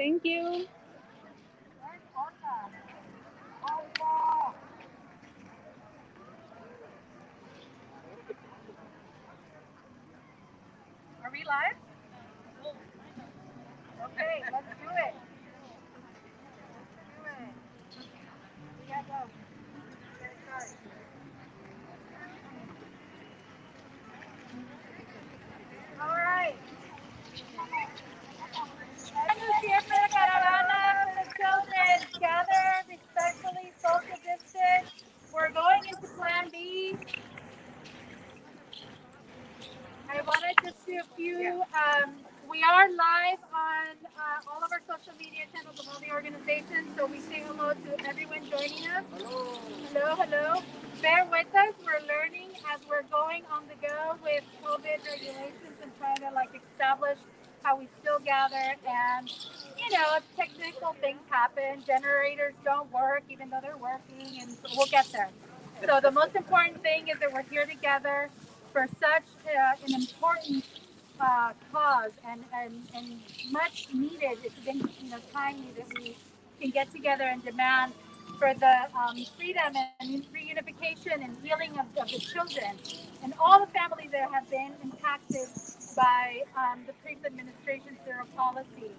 Thank you. Are we live? Okay, let's do it. Do it. Yeah, go. Okay, start. All right. Everyone's here for the caravana for the children. Gather respectfully, social distance. We're going into Plan B. I want to just do a few. We are live on all of our social media channels of all the organizations, so we say hello to everyone joining us. Hello. Hello, hello. Bear with us. We're learning as we're going on the go with COVID regulations and trying to establish how we still gather. And technical things happen. Generators don't work even though they're working, and we'll get there. So the most important thing is that we're here together for such an important cause and much needed. It's been timely that we can get together and demand for the freedom and reunification and healing of the children and all the families that have been impacted by the previous administration's zero policy.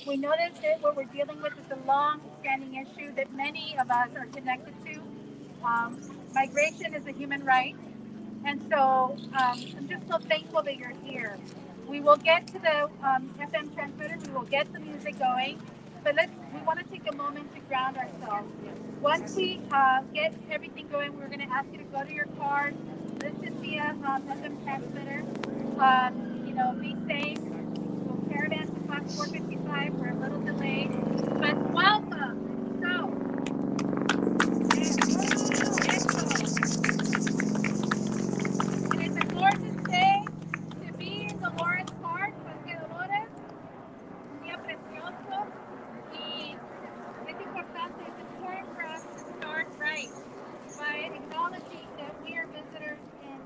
We know that what we're dealing with is a long-standing issue that many of us are connected to. Migration is a human right. And so I'm just so thankful that you're here. We will get to the FM transmitter. We will get the music going. But we want to take a moment to ground ourselves. Once we get everything going, we're going to ask you to go to your car, listen via FM transmitter. Be safe. We'll caravan to class 455. We're a little delayed. But welcome. It is a gorgeous day to be in Dolores Park, Parque Dolores, un día precioso, y es importante, it's important for us to start right by acknowledging that we are visitors in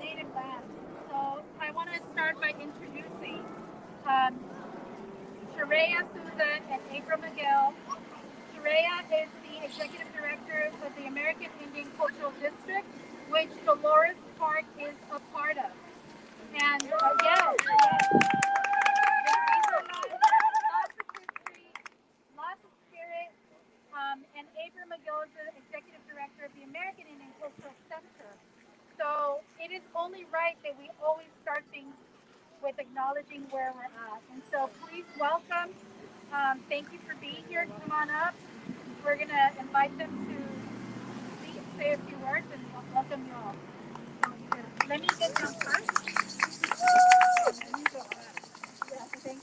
native lands. So I want to start by introducing Sharia Souza and April Miguel. Sharia is the executive director of the American Indian Cultural District, which Dolores Park is a part of. And yes, these are lots of history, lots of spirit. And April Miguel is the executive director of the American Indian Cultural Center. So it is only right that we always start things with acknowledging where we're at. And so please welcome. Thank you for being here. Come on up. We're going to invite them to speak, say a few words, and welcome you all. Let me get them first. Yeah, thank you.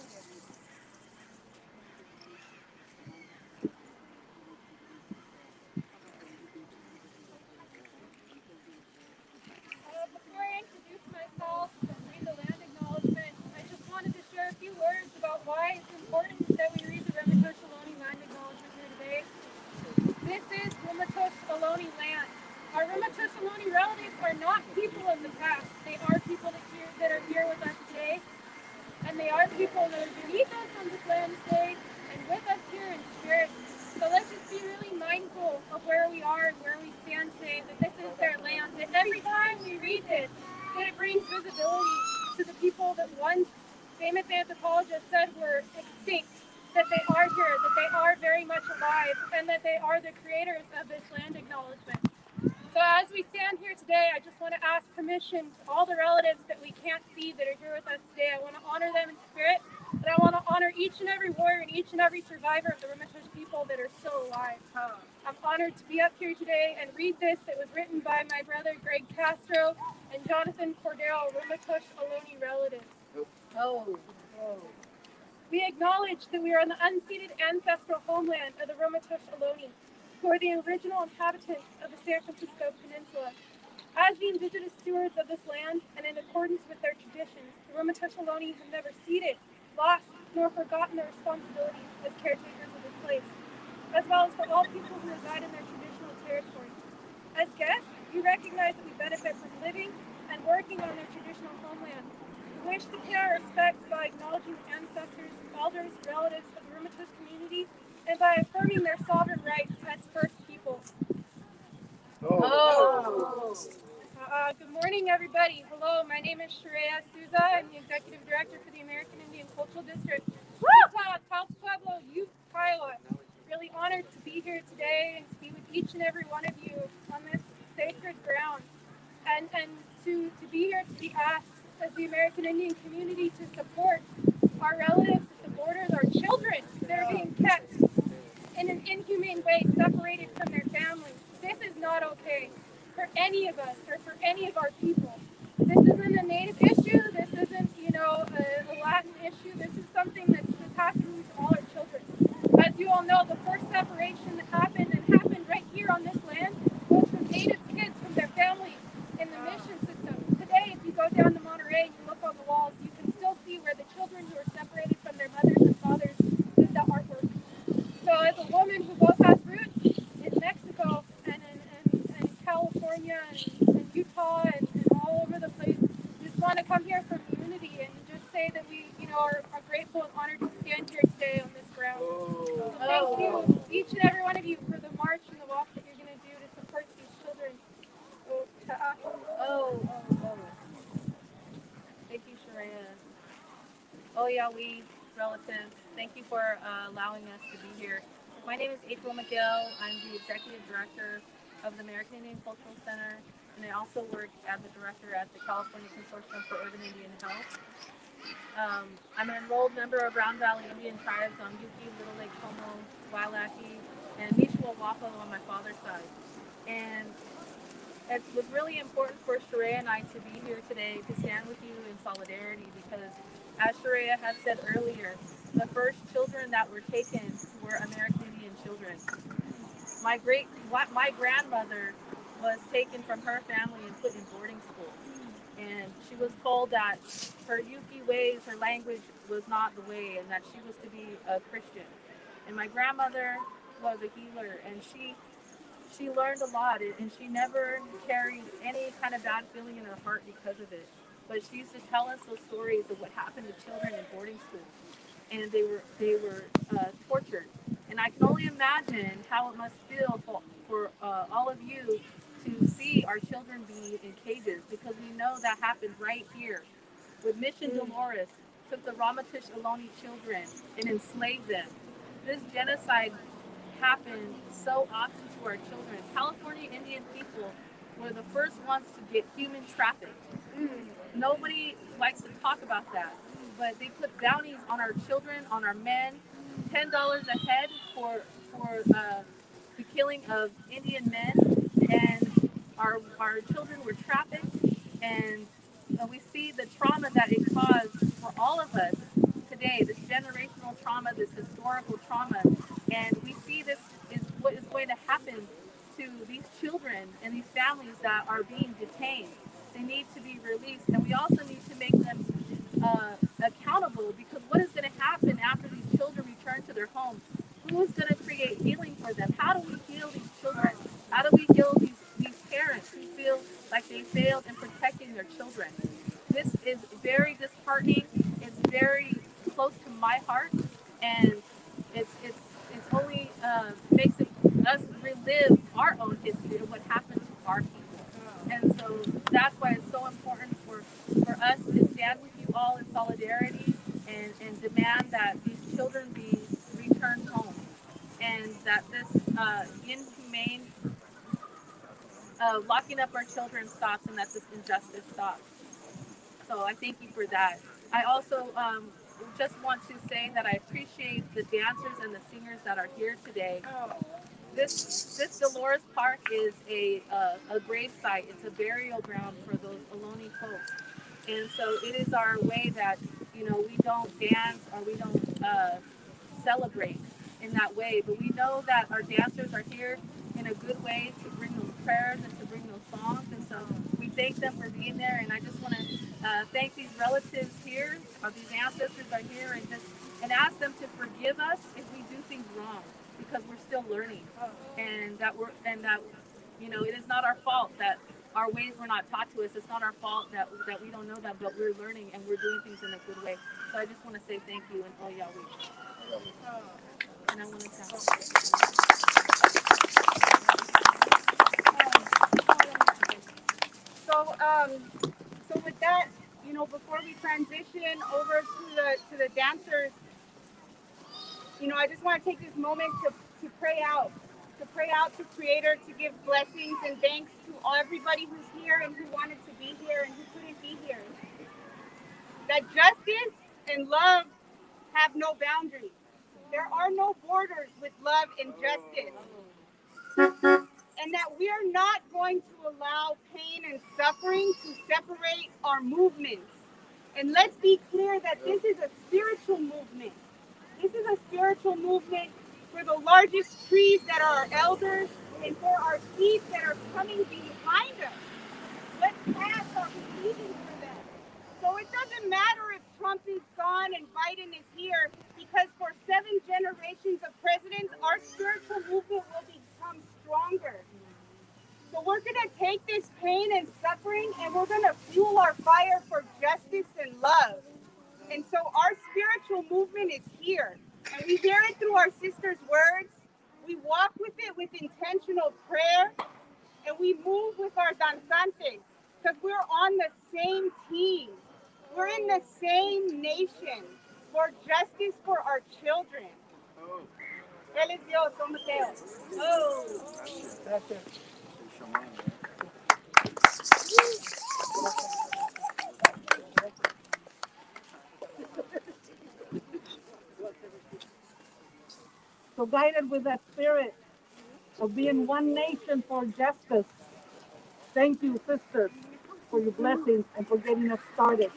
Before I introduce myself and read the land acknowledgement, I just wanted to share a few words about why it's important that we read the Ramaytush Ohlone land acknowledgement here today. This is Ramaytush Ohlone land. Our Ramaytush Ohlone relatives are not people of the past. They are people that are here with us today. And they are the people that are beneath us on this land today and with us here in spirit. So let's just be really mindful of where we are and where we stand today, that this is their land. That every time we read this, that it brings visibility to the people that once famous anthropologists said were extinct, that they are here, that they are very much alive, and that they are the creators of this land acknowledgement. So as we stand here today, I just want to ask permission to all the relatives that we can't see that are here with us today. I want to honor them in spirit, and I want to honor each and every warrior and each and every survivor of the Ramaytush people that are still alive. I'm honored to be up here today and read this that was written by my brother Greg Castro and Jonathan Cordero, Ramaytush Ohlone relatives. We acknowledge that we are on the unceded ancestral homeland of the Ramaytush Ohlone, who are the original inhabitants of the San Francisco Peninsula. As the indigenous stewards of this land, and in accordance with their traditions, the Ramaytush Ohlone have never ceded, lost, nor forgotten their responsibilities as caretakers of this place, as well as for all people who reside in their traditional territories. As guests, we recognize that we benefit from living and working on their traditional homeland. wish to pay our respects by acknowledging ancestors, elders, relatives of the Rheumatoid community, and by affirming their sovereign rights as First Peoples. Oh. Good morning, everybody. Hello, my name is Sharia Souza. I'm the Executive Director for the American Indian Cultural District, Utah, Taos Pueblo, Youth Pilot. Really honored to be here today and to be with each and every one of you on this sacred ground. And to be here to be asked as the American Indian community to support our relatives at the borders, our children that are being kept in an inhumane way, separated from their families. This is not okay for any of us or for any of our people. This isn't a Native issue. This isn't, a Latin issue. This is something that's happening to all our children. As you all know, the first separation that happened right here on this land was from Native kids from their families in the mission system. Today, if you go down to Monterey and you look on the walls, you can still see where the children who are separated from their mothers and fathers did the artwork. So as a woman who both has roots in Mexico and in California and Utah and all over the place, just want to come here for unity and just say that we, are grateful and honored to stand here today on this ground. So thank you, each and every one of you, for the march and the walk that you're going to do to support these children. Oh. Thank you, Sharia. Oh, yeah, we relatives. Thank you for allowing us to be here. My name is April McGill. I'm the Executive Director of the American Indian Cultural Center, and I also work as a director at the California Consortium for Urban Indian Health. I'm an enrolled member of Round Valley Indian tribes on Yuki, Little Lake Como, Wailaki, and Mishawapa on my father's side. And it was really important for Sharia and I to be here today to stand with you in solidarity because, as Sharia has said earlier, the first children that were taken were American Indian children. My grandmother was taken from her family and put in boarding school, and she was told that her Yuki ways, her language was not the way, and that she was to be a Christian. And my grandmother was a healer, and she learned a lot, and she never carried any kind of bad feeling in her heart because of it. But she used to tell us those stories of what happened to children in boarding school, and they were tortured. And I can only imagine how it must feel for all of you to see our children be in cages, because we know that happened right here with Mission Dolores, took the Ramatish Ohlone children and enslaved them. This genocide happened so often to our children. California Indian people were the first ones to get human trafficked. Nobody likes to talk about that, but they put bounties on our children, on our men, $10 a head for the killing of Indian men, and our children were trafficked, and we see the trauma that it caused for all of us today, this generational trauma, this historical trauma, and we see this is what is going to happen to these children and these families that are being detained. They need to be released, and we also need to make them accountable, because what is going to happen after these children return to their homes? Who is going to create healing for them? How do we heal these children? How do we heal these parents who feel like they failed in protecting their children? This is very disheartening. It's very close to my heart, and it's only makes us relive our own history of what happened to our people. And so that's why it's so important for us to stand with you all in solidarity and demand that these children be returned home, and that this inhumane locking up our children stops, and that this injustice stops. So I thank you for that. I also just want to say that I appreciate the dancers and the singers that are here today. This Dolores Park is a grave site. It's a burial ground for those Ohlone folks, and so it is our way that we don't dance or we don't celebrate in that way. But we know that our dancers are here in a good way to bring those prayers and to bring those songs, and so we thank them for being there. And I just want to thank these relatives here, or these ancestors are here, and ask them to forgive us if we do things wrong, because we're still learning, and that it is not our fault that our ways were not taught to us. It's not our fault that we don't know that, but we're learning and we're doing things in a good way. So I just want to say thank you and all Yahweh. And I want to thank So with that, you know, before we transition over to the dancers, you know, I just want to take this moment to pray out to Creator, to give blessings and thanks to everybody who's here and who wanted to be here and who couldn't be here. That justice and love have no boundaries. There are no borders with love and justice. And that we are not going to allow pain and suffering to separate our movements. And let's be clear that this is a spiritual movement. This is a spiritual movement for the largest trees that are our elders and for our seeds that are coming behind us. What paths are we leaving for them? So it doesn't matter if Trump is gone and Biden is here, because for 7 generations of presidents, our spiritual movement will become stronger. So we're going to take this pain and suffering and we're going to fuel our fire for justice and love. And so our spiritual movement is here. And we hear it through our sisters' words. We walk with it with intentional prayer. And we move with our danzantes because we're on the same team. We're in the same nation for justice for our children. Él es Dios, somos Dios. Oh. So guided with that spirit of being one nation for justice, thank you, sisters, for your blessings and for getting us started.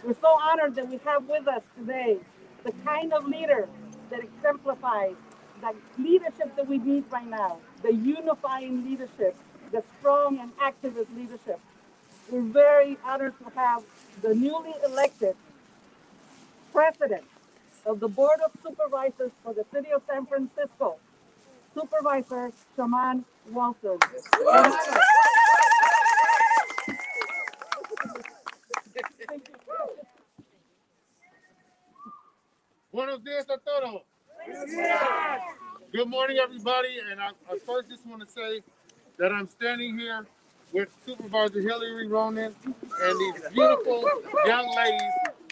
We're so honored that we have with us today the kind of leader that exemplifies the leadership that we need right now, the unifying leadership, the strong and activist leadership. We're very honored to have the newly elected president of the Board of Supervisors for the City of San Francisco, Supervisor Shaman Walton. Buenos dias a todos. Good morning, everybody. And I first just want to say that I'm standing here with Supervisor Hillary Ronan and these beautiful young ladies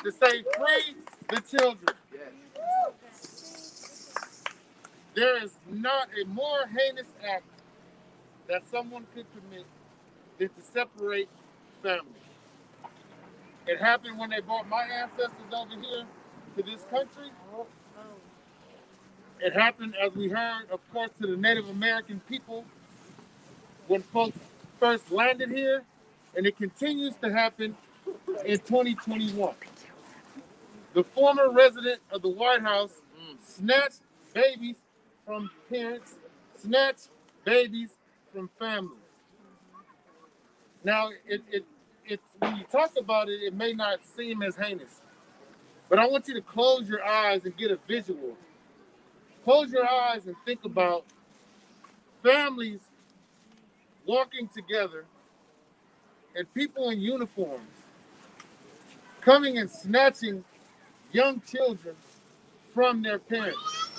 to say, free the children. There is not a more heinous act that someone could commit than to separate families. It happened when they brought my ancestors over here to this country. It happened, as we heard, of course, to the Native American people when folks first landed here, and it continues to happen in 2021. The former resident of the White House snatched babies from parents, snatched babies from families. Now, it's when you talk about it, it may not seem as heinous, but I want you to close your eyes and get a visual. Close your eyes and think about families walking together and people in uniforms coming and snatching young children from their parents.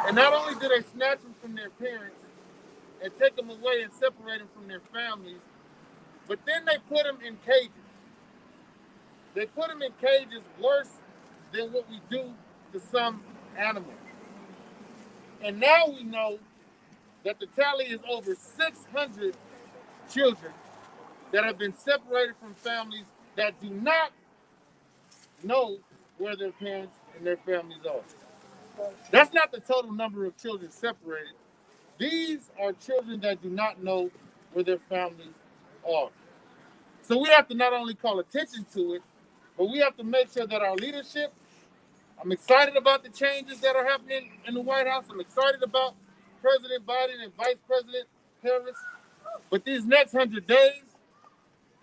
And not only do they snatch them from their parents and take them away and separate them from their families, but then they put them in cages. They put them in cages worse than what we do to some animals. And now we know that the tally is over 600 children that have been separated from families that do not know where their parents and their families are. That's not the total number of children separated. These are children that do not know where their families are. So we have to not only call attention to it, but we have to make sure that our leadership, I'm excited about the changes that are happening in the White House. I'm excited about President Biden and Vice President Harris. But these next 100 days,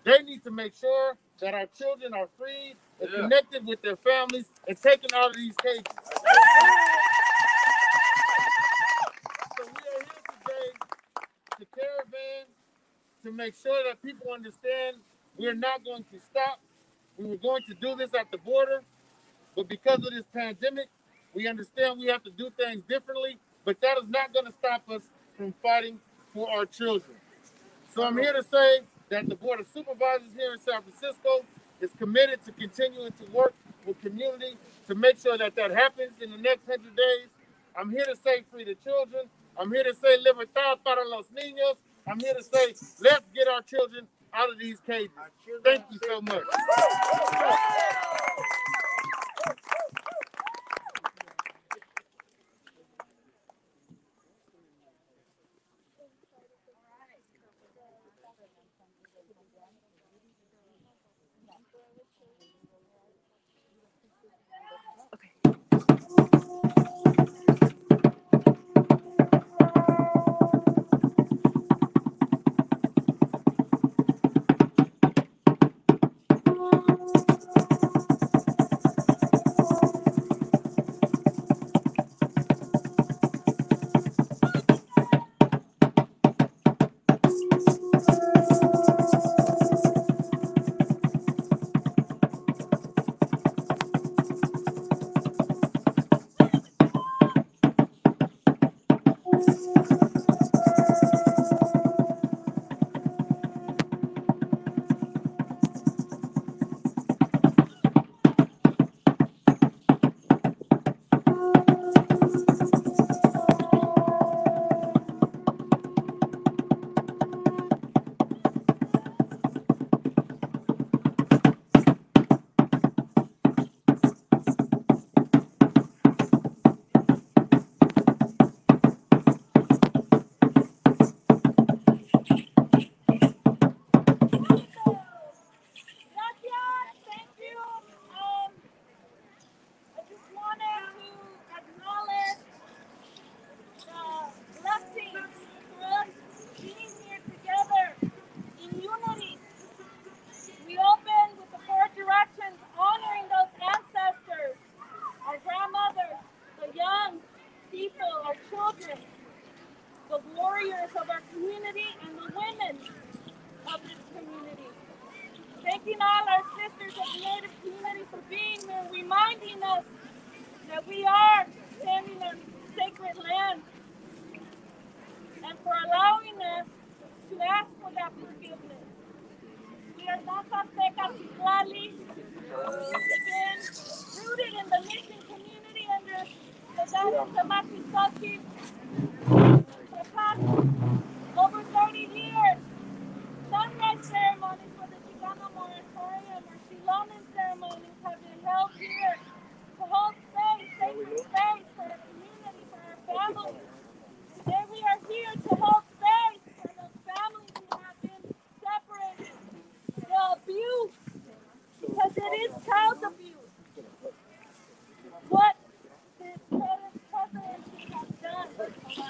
they need to make sure that our children are freed and connected with their families and taken out of these cages. So we are here today to Caravan to make sure that people understand we're not going to stop. We were going to do this at the border, but because of this pandemic, we understand we have to do things differently, but that is not going to stop us from fighting for our children. So I'm here to say that the Board of Supervisors here in San Francisco is committed to continuing to work with community to make sure that that happens in the next 100 days. I'm here to say free the children. I'm here to say libertad para los niños. I'm here to say let's get our children out of these cages. Thank you so much. Over 30 years, sunrise ceremonies for the Chicana moratorium or Shiloh ceremonies have been held here to hold space, sacred space for our community, for our families. Today we are here to hold space for those families who have been separated. The abuse, because it is child abuse. What this presidency has done.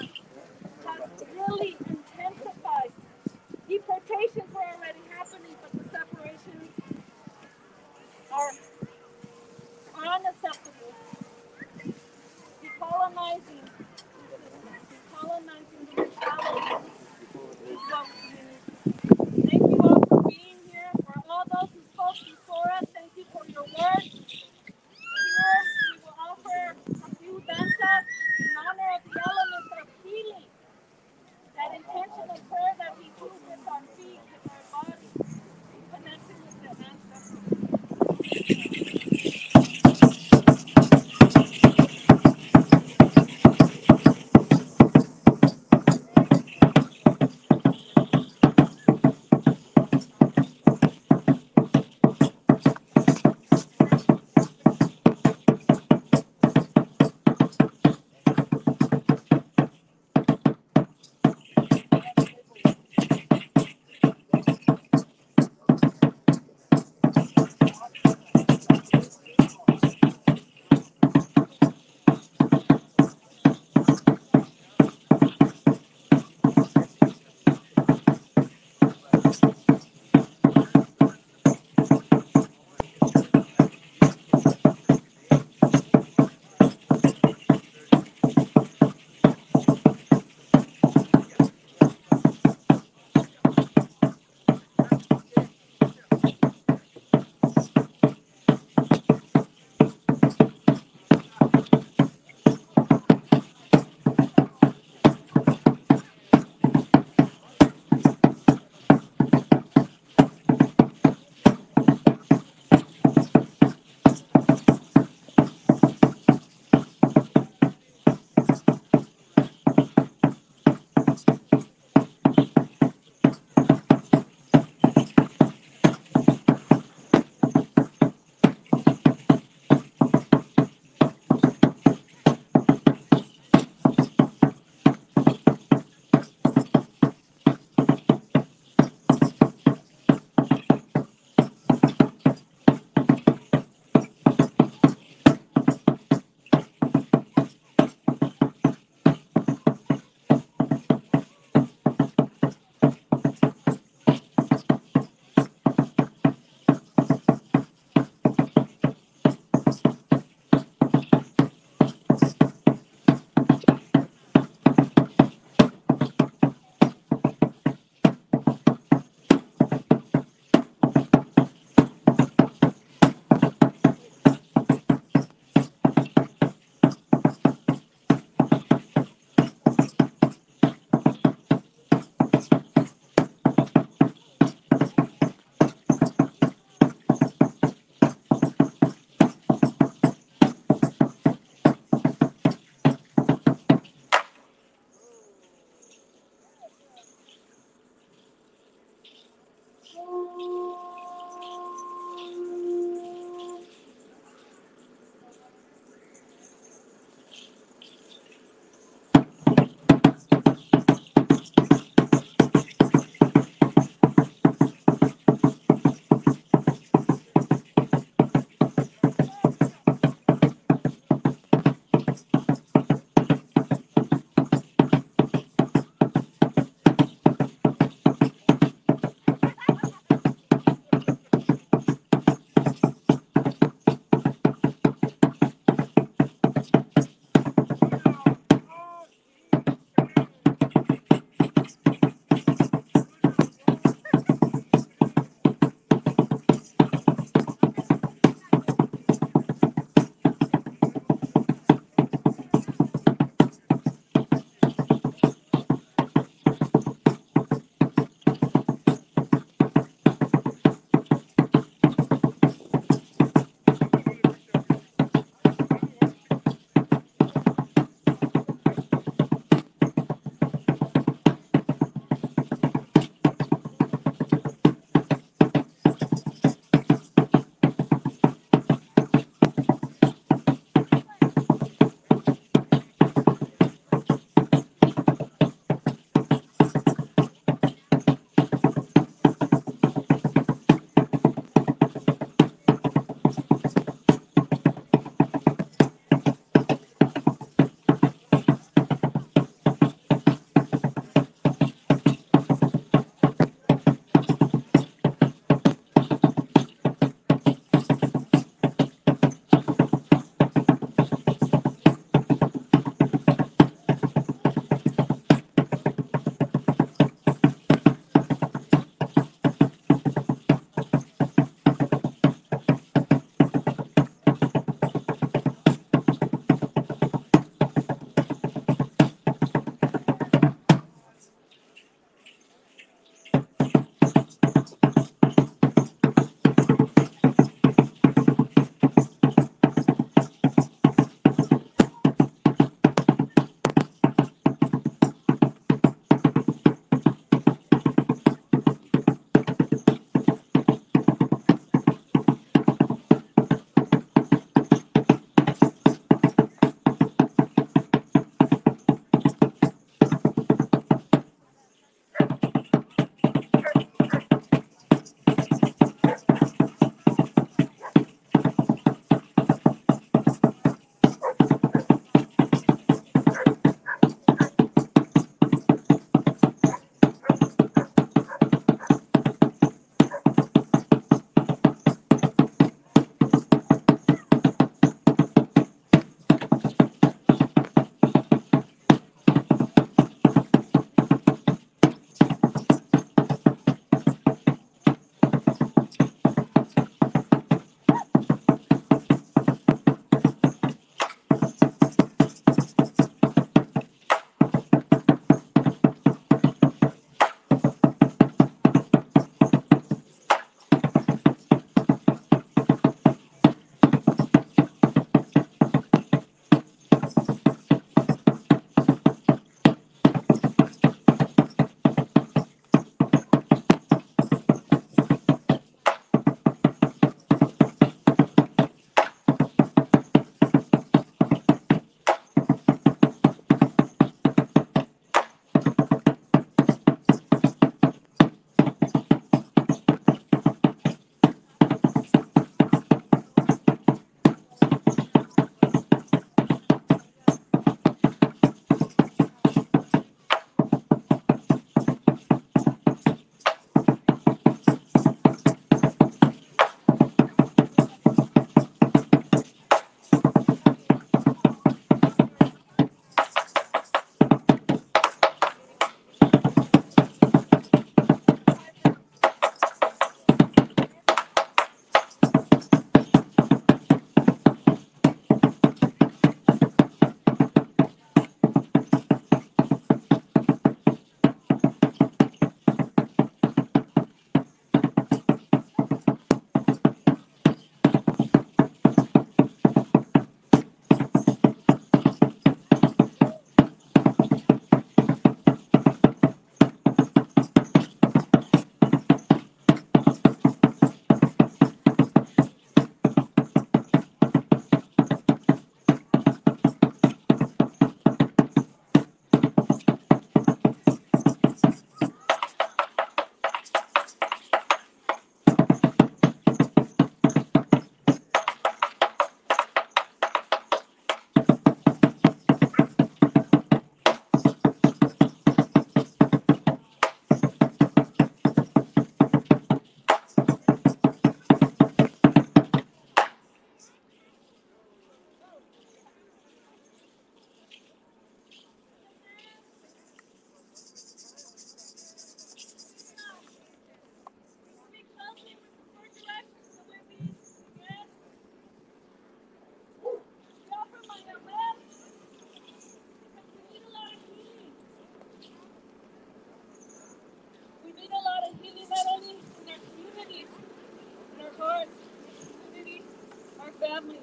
families.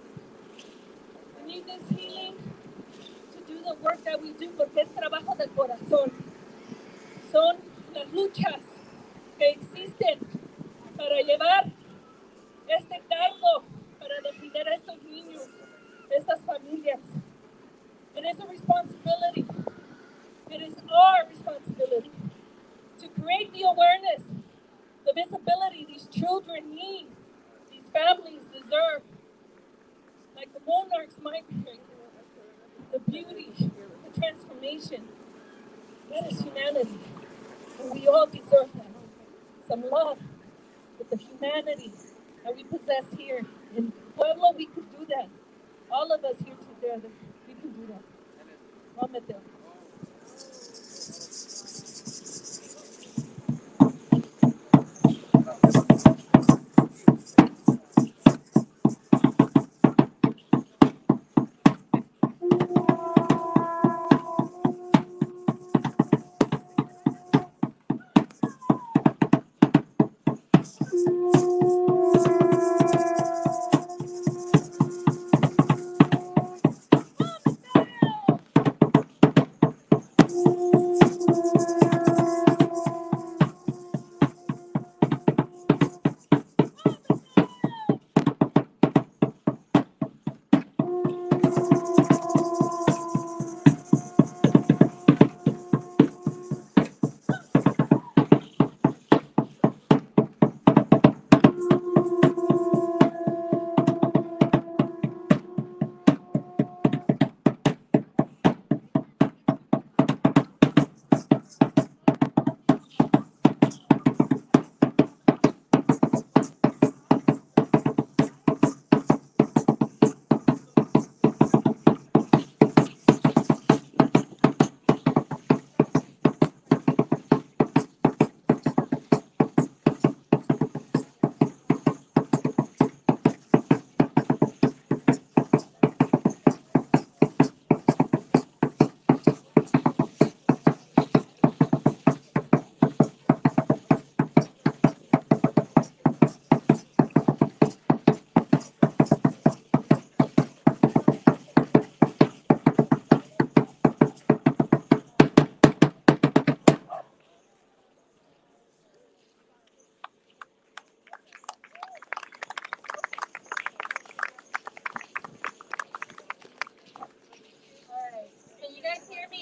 We need this healing to do the work that we do porque es trabajo del corazón. Son las luchas que existen para llevar este cargo, para defender a estos niños, estas familias. It is a responsibility. It is our responsibility to create the awareness, the visibility these children need, these families deserve, like the monarchs migrant, the beauty, the transformation. That is humanity, and we all deserve that. Some love with the humanity that we possess here. In Pueblo, we could do that. All of us here together, we can do that. Mamadel.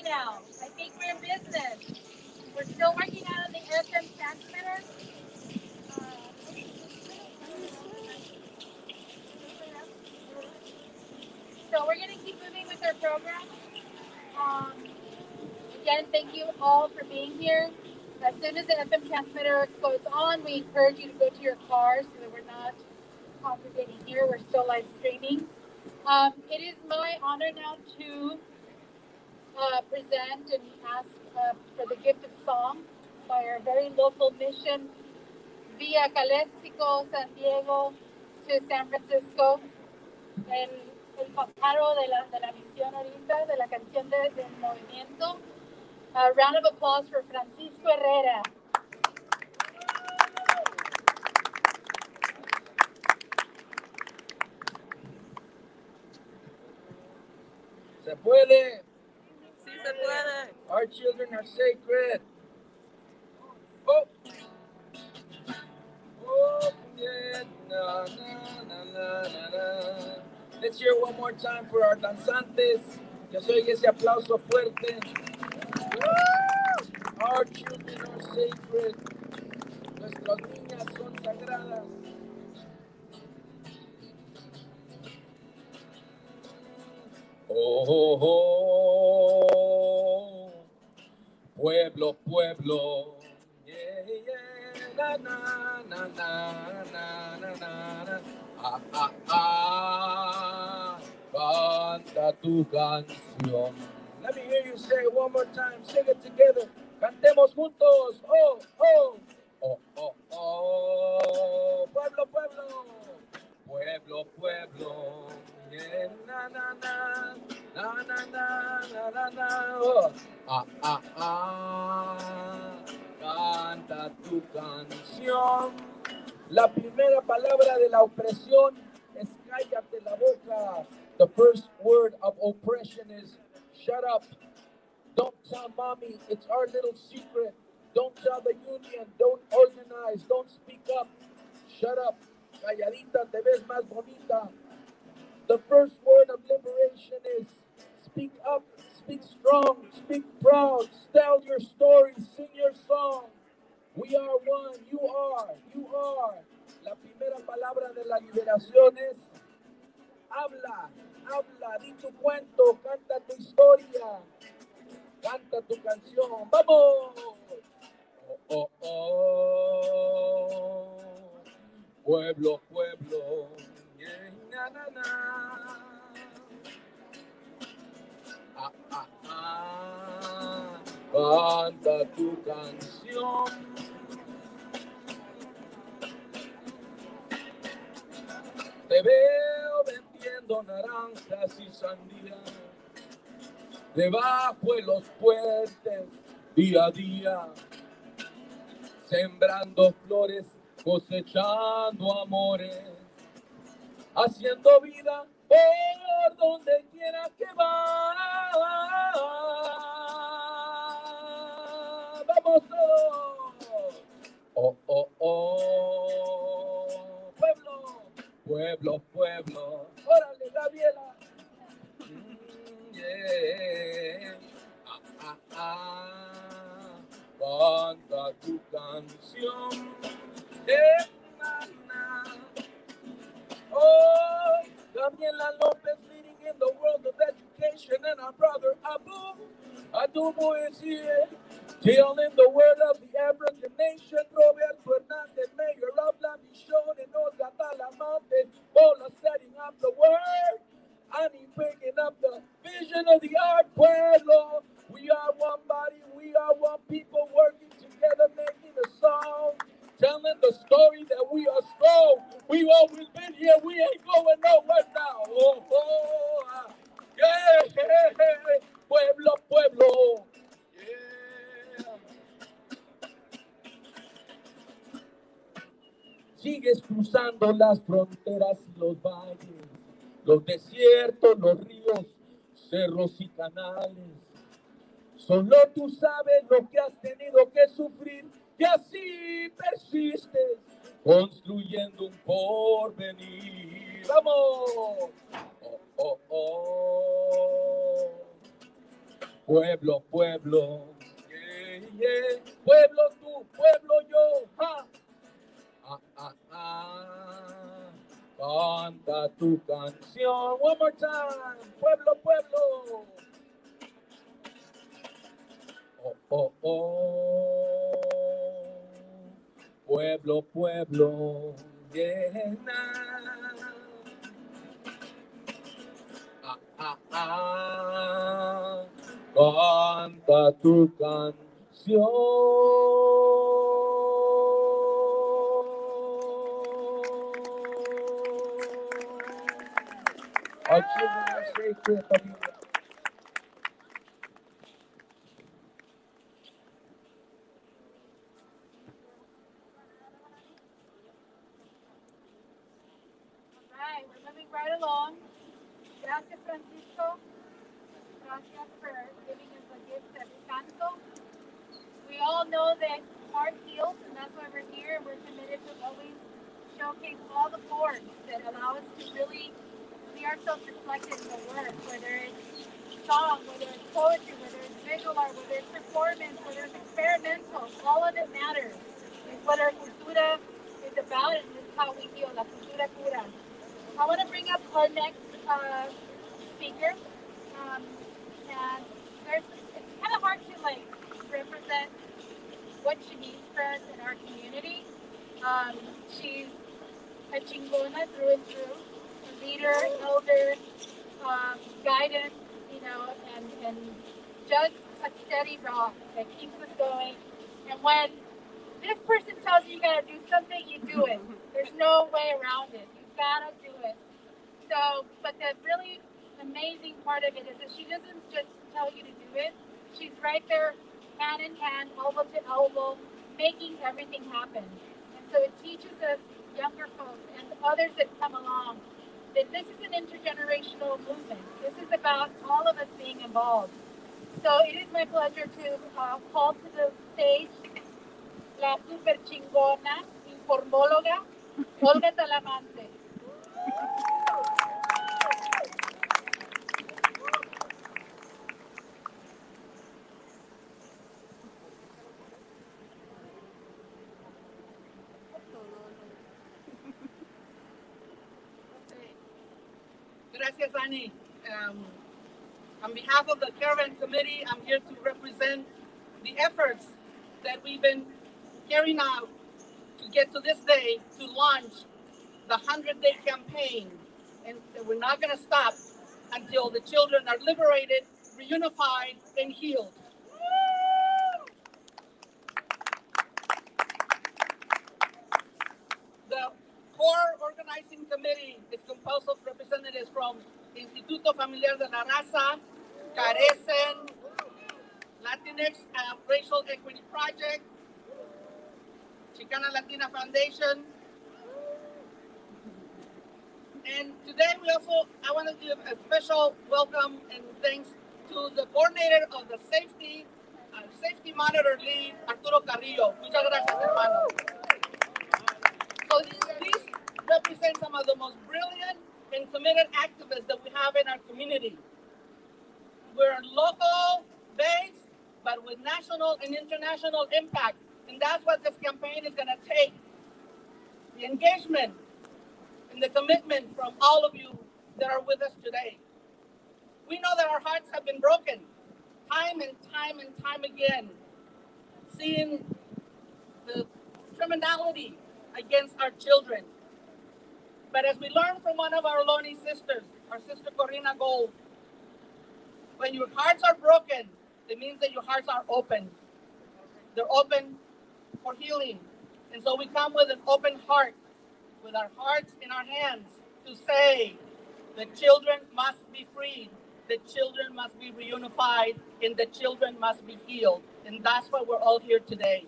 Now, I think we're in business. We're still working out on the FM transmitter. So we're going to keep moving with our program. Again, thank you all for being here. As soon as the FM transmitter goes on, we encourage you to go to your cars so that we're not congregating here. We're still live streaming. It is my honor now to present and ask for the gift of song by our very local mission via Calexico, San Diego to San Francisco. El paparo de la misión ahorita, de la canción del movimiento. A round of applause for Francisco Herrera. Se puede. Sí se puede. Our children are sacred. Oh. Oh, yeah. Na, na, na, na, na, na. Let's hear one more time for our danzantes. Que se oiga ese aplauso fuerte. Our children are sacred. Nuestras niñas son sagradas. Oh, oh, oh, pueblo, pueblo, yeah, yeah, na, na, na, na, na, na, na, ah, ah, ah, canta tu canción. Let me hear you say it one more time, sing it together, cantemos juntos, oh, oh, oh, oh, oh, pueblo, pueblo, pueblo, pueblo. Yeah, na na na na na na na na na oh. Ah ah ah canta tu canción. La primera palabra de la opresión es cállate la boca. The first word of oppression is shut up. Don't tell mommy, it's our little secret. Don't tell the union, don't organize, don't speak up. Shut up. Calladita, te ves más bonita. The first word of liberation is speak up, speak strong, speak proud, tell your story, sing your song. We are one, you are, you are. La primera palabra de la liberación es habla, habla, di tu cuento, canta tu historia, canta tu canción. ¡Vamos! Oh, oh, oh. Pueblo, pueblo, yeah, na, na, na. Ah, ah, ah. Canta tu canción. Te veo vendiendo naranjas y sandías debajo de los puentes día a día, sembrando flores, cosechando amores, haciendo vida por donde quiera que va. ¡Vamos todos! Oh, oh, oh, pueblo, pueblo, pueblo. ¡Órale, Gabriela! Yeah. Ah, ah, ah. Canta tu canción. Na, na. Oh, Daniela Lopez leading in the world of education, and our brother Adubo is here, telling the word of the African nation. Robert Fernandez, mayor of La Mission, and Olga Talamante, Bola setting up the word. Annie picking up the vision of the art. Pueblo, we are one body, we are one people working together, making a song, telling the story that we are strong. We've always been here, we ain't going nowhere now. Oh, oh, ah. Yeah, yeah, yeah. Pueblo, pueblo. Yeah. Sigues cruzando las fronteras y los valles, los desiertos, los ríos, cerros y canales. Solo tú sabes lo que has tenido que sufrir y así persistes construyendo un porvenir. ¡Vamos! Oh, oh, oh. Pueblo, pueblo. Yeah, yeah. Pueblo tú, pueblo yo. ¡Ja! Ah, ah, ah. Canta tu canción. One more time. Pueblo, pueblo. Oh, oh, oh. Pueblo, pueblo. Yeah. Ah, ah, ah. Canta tu canción. Our children are sacred, familia. Right, we're moving right along. Gracias, Francisco. Gracias for giving us a gift of canto. We all know that heart heals, and that's why we're here, and we're committed to always showcase all the forms that allow us to really see ourselves reflected in the work, whether it's song, whether it's poetry, whether it's visual art, whether it's performance, whether it's experimental. All of it matters. It's what our cultura is about, and this is how we heal. La cultura cura. I want to bring up our next speaker. And it's kind of hard to represent what she means for us in our community. She's a chingona through and through, a leader, elder, guidance, and just a steady rock that keeps us going. And when this person tells you gotta do something, you do it. There's no way around it. You gotta do it. So, but the really amazing part of it is that she doesn't just tell you to do it. She's right there, hand in hand, elbow to elbow, making everything happen. And so it teaches us younger folks and others that come along that this is an intergenerational movement. This is about all of us being involved. So it is my pleasure to call to the stage la super chingona, informóloga, Olga Talamante. Gracias, Annie. On behalf of the Caravan Committee, I'm here to represent the efforts that we've been carrying out to get to this day to launch the 100-day campaign. And we're not going to stop until the children are liberated, reunified, and healed. The core organizing committee is composed of representatives from Insituto Familiar de la Raza, CARECEN, Latinx Racial Equity Project, Chicana Latina Foundation. And today I want to give a special welcome and thanks to the coordinator of the safety monitor lead, Arturo Carrillo. Muchas gracias, hermano. So these represent some of the most brilliant and committed activists that we have in our community. We're local based, but with national and international impact. And that's what this campaign is going to take. The engagement and the commitment from all of you that are with us today. We know that our hearts have been broken time and time again, seeing the criminality against our children. But as we learned from one of our Loni sisters, our sister Corina Gold, when your hearts are broken, it means that your hearts are open. They're open for healing. And so we come with an open heart, with our hearts in our hands, to say the children must be freed, the children must be reunified, and the children must be healed. And that's why we're all here today.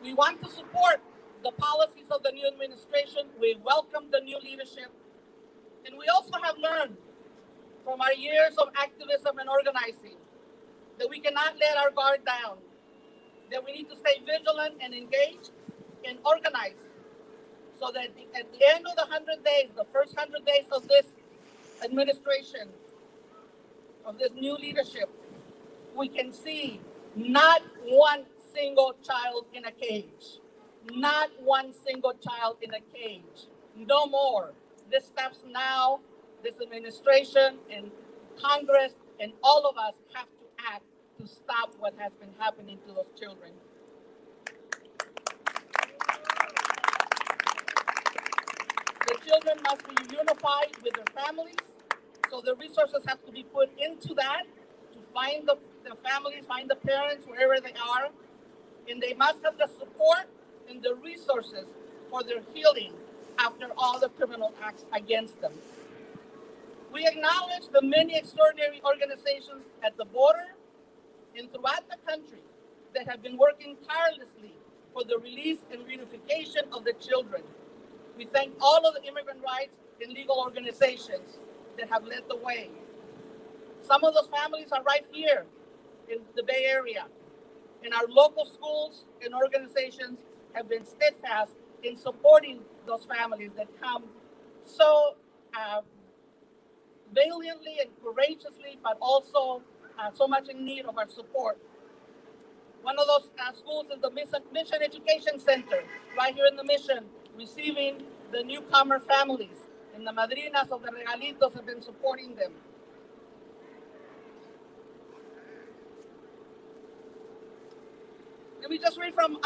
We want to support the policies of the new administration. We welcome the new leadership. And we also have learned from our years of activism and organizing that we cannot let our guard down, that we need to stay vigilant and engaged and organized, so that at the end of the 100 days, the first 100 days of this administration, of this new leadership, we can see not one single child in a cage. Not one single child in a cage. No more. This stops now. This administration and Congress and all of us have to act to stop what has been happening to those children. The children must be unified with their families, so the resources have to be put into that to find the families, find the parents wherever they are, and they must have the support and the resources for their healing after all the criminal acts against them. We acknowledge the many extraordinary organizations at the border and throughout the country that have been working tirelessly for the release and reunification of the children. We thank all of the immigrant rights and legal organizations that have led the way. Some of those families are right here in the Bay Area, and our local schools and organizations have been steadfast in supporting those families that come so valiantly and courageously, but also so much in need of our support. One of those schools is the Mission Education Center, right here in the Mission, receiving the newcomer families, and the madrinas of the regalitos have been supporting them. Let me just read from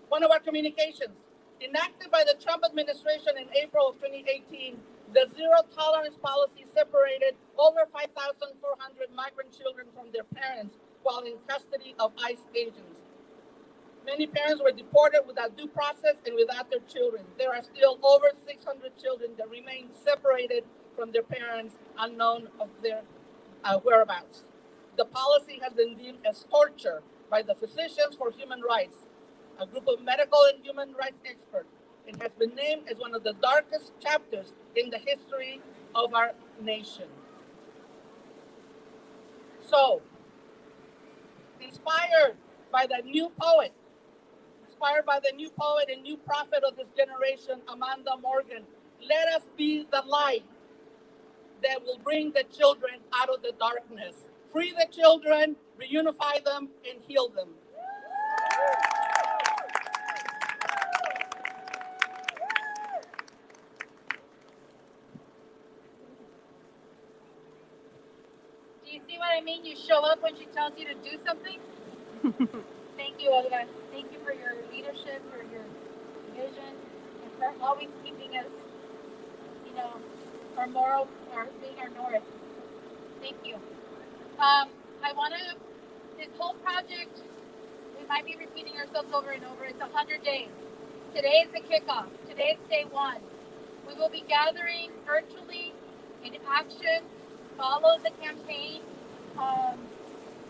one of our communications. Enacted by the Trump administration in April of 2018, the zero tolerance policy separated over 5,400 migrant children from their parents while in custody of ICE agents. Many parents were deported without due process and without their children. There are still over 600 children that remain separated from their parents, unknown of their whereabouts. The policy has been deemed as torture by the Physicians for Human Rights, a group of medical and human rights experts. and has been named as one of the darkest chapters in the history of our nation. So, inspired by the new poet and new prophet of this generation, Amanda Morgan, let us be the light that will bring the children out of the darkness. Free the children, reunify them, and heal them. Do you see what I mean? You show up when she tells you to do something. Thank you, Olga. Thank you for your leadership, for your vision, and for always keeping us, our moral, being our north. Thank you. I want to, this whole project, we might be repeating ourselves over and over. It's 100 days. Today is the kickoff. Today is day one. We will be gathering virtually in action. Follow the campaign.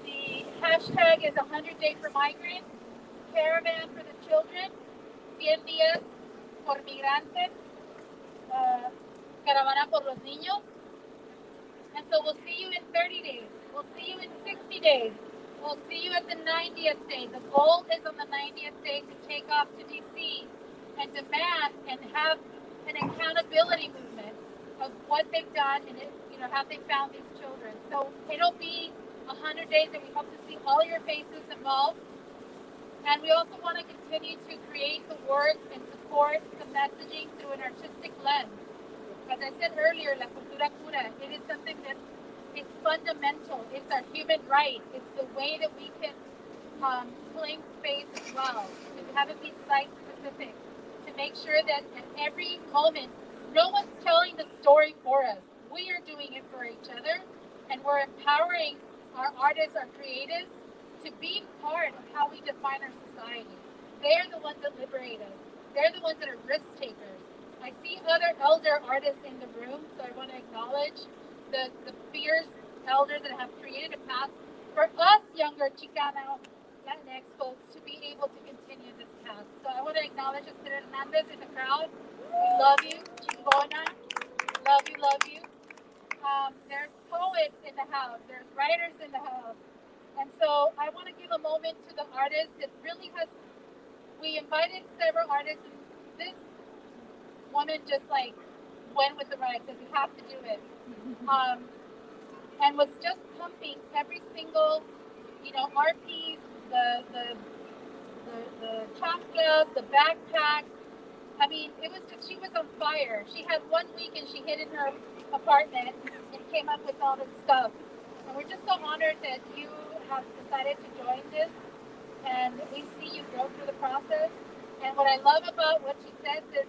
The hashtag is 100 Day for Migrant, Caravan for the Children, 100 Días por Migrantes, Caravana por los Niños. And so we'll see you in 30 days. We'll see you in 60 days. We'll see you at the 90th day. The goal is on the 90th day to take off to DC and demand and have an accountability movement of what they've done and how they found these children. So it'll be 100 days, and we hope to see all your faces involved. And we also want to continue to create the work and support the messaging through an artistic lens. As I said earlier, la cultura cura, it is something that is fundamental. It's our human right. It's the way that we can claim space as well, to have it be site-specific, to make sure that at every moment, no one's telling the story for us. We are doing it for each other, and we're empowering our artists, our creatives, to be part of how we define our society. They're the ones that liberate us. They're the ones that are risk takers. I see other elder artists in the room, so I want to acknowledge the fierce elders that have created a path for us younger Chicana Latinx folks to be able to continue this path. So I want to acknowledge Esther Hernandez in the crowd. We love you, Chicona. Love you. There's poets in the house. There's writers in the house. And so I want to give a moment to the artists. It really has, we invited several artists, and this woman just went with the ride, said we have to do it. And was just pumping every single, art piece, the chanclas, the backpack. I mean, it was just, she was on fire. She had 1 week and she hid in her apartment and came up with all this stuff. And we're just so honored that you have decided to join this, and we see you go through the process. And what I love about what she says is,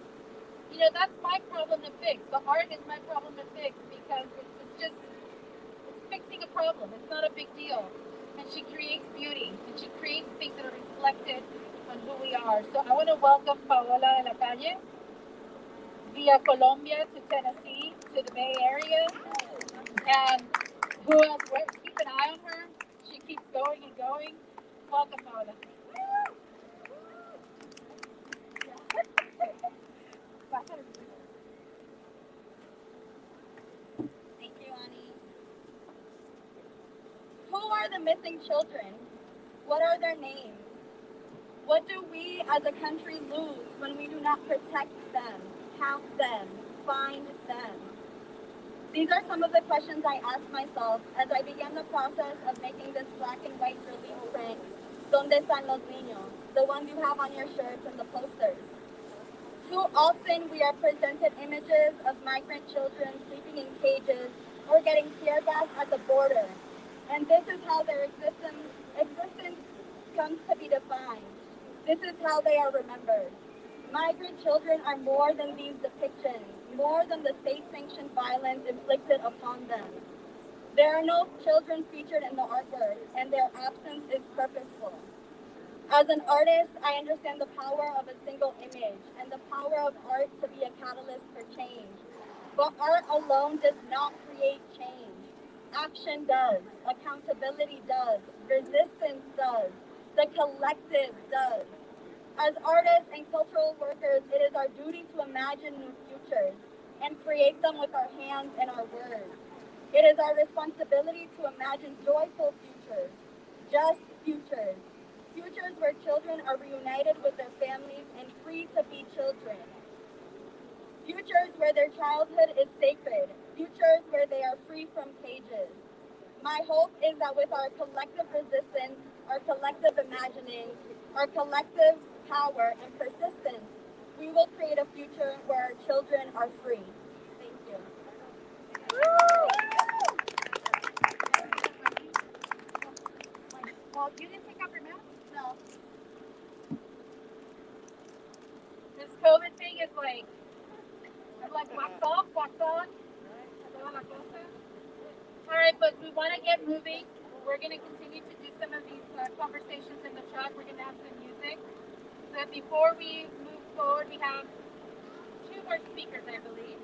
that's my problem to fix. The art is my problem to fix, because it's fixing a problem. It's not a big deal. And she creates beauty, and she creates things that are reflected on who we are. So I want to welcome Paola de la Calle via Colombia to Tennessee, to the Bay Area. And who else? Keep an eye on her. She keeps going and going. Welcome, Paola. Thank you, Ani. Who are the missing children? What are their names? What do we as a country lose when we do not protect them, count them, find them? These are some of the questions I asked myself as I began the process of making this black and white relief print, Donde Están los Niños, the ones you have on your shirts and the posters. Too often we are presented images of migrant children sleeping in cages or getting tear gassed at the border. And this is how their existence comes to be defined. This is how they are remembered. Migrant children are more than these depictions, more than the state-sanctioned violence inflicted upon them. There are no children featured in the artwork, and their absence is purposeful. As an artist, I understand the power of a single image and the power of art to be a catalyst for change. But art alone does not create change. Action does, accountability does, resistance does, the collective does. As artists and cultural workers, it is our duty to imagine new futures and create them with our hands and our words. It is our responsibility to imagine joyful futures, just futures, futures where children are reunited with their families and free to be children, futures where their childhood is sacred, futures where they are free from cages. My hope is that with our collective resistance, our collective imagining, our collective power and persistence, we will create a future where our children are free. Thank you. Well, you didn't take off your mask? No. This COVID thing is like, I'm like, wax off, wax on. All right, but we want to get moving. We're going to continue to do some of these conversations in the truck. We're going to have some music. But before we move forward, we have 2 more speakers, I believe.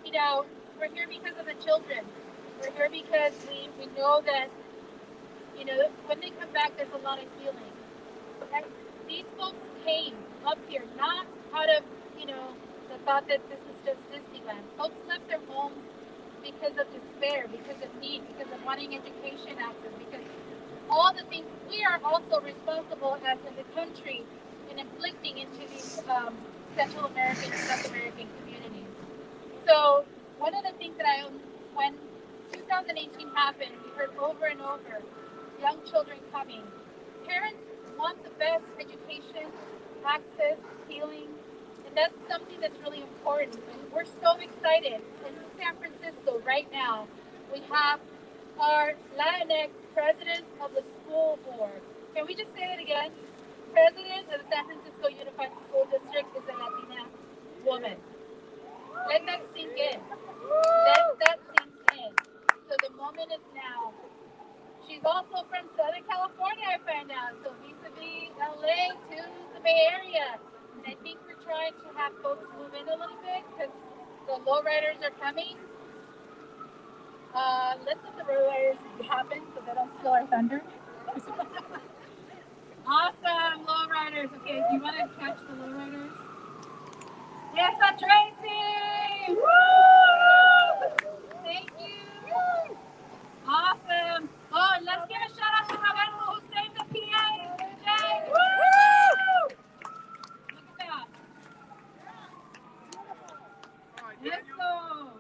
You know, we're here because of the children. We're here because we know that, you know, when they come back, there's a lot of healing. And these folks came up here not out of, you know, the thought that this was just Disneyland. Folks left their homes because of despair, because of need, because of wanting education access, because all the things we are also responsible as in the country in inflicting into these Central American and South American communities. So one of the things that when 2018 happened, we heard over and over, young children coming. Parents want the best education, access, healing, and that's something that's really important. And we're so excited. In San Francisco right now, we have our Latinx president of the school board. Can we just say it again? President of the San Francisco Unified School District is a Latina woman. Let that sink in. Let that sink in. So the moment is now. She's also from Southern California, I found out. So vis-a-vis LA to the Bay Area. And I think we're trying to have folks move in a little bit because the lowriders are coming. Let's let the lowriders happen so they don't steal our thunder. Awesome, lowriders. Okay, do you want to catch the lowriders? Yes, Tracy! Woo! Thank you. Awesome. Oh, and let's give a shout out to Roberto who saved the PA. Jay. Woo! Look at that. Yes, so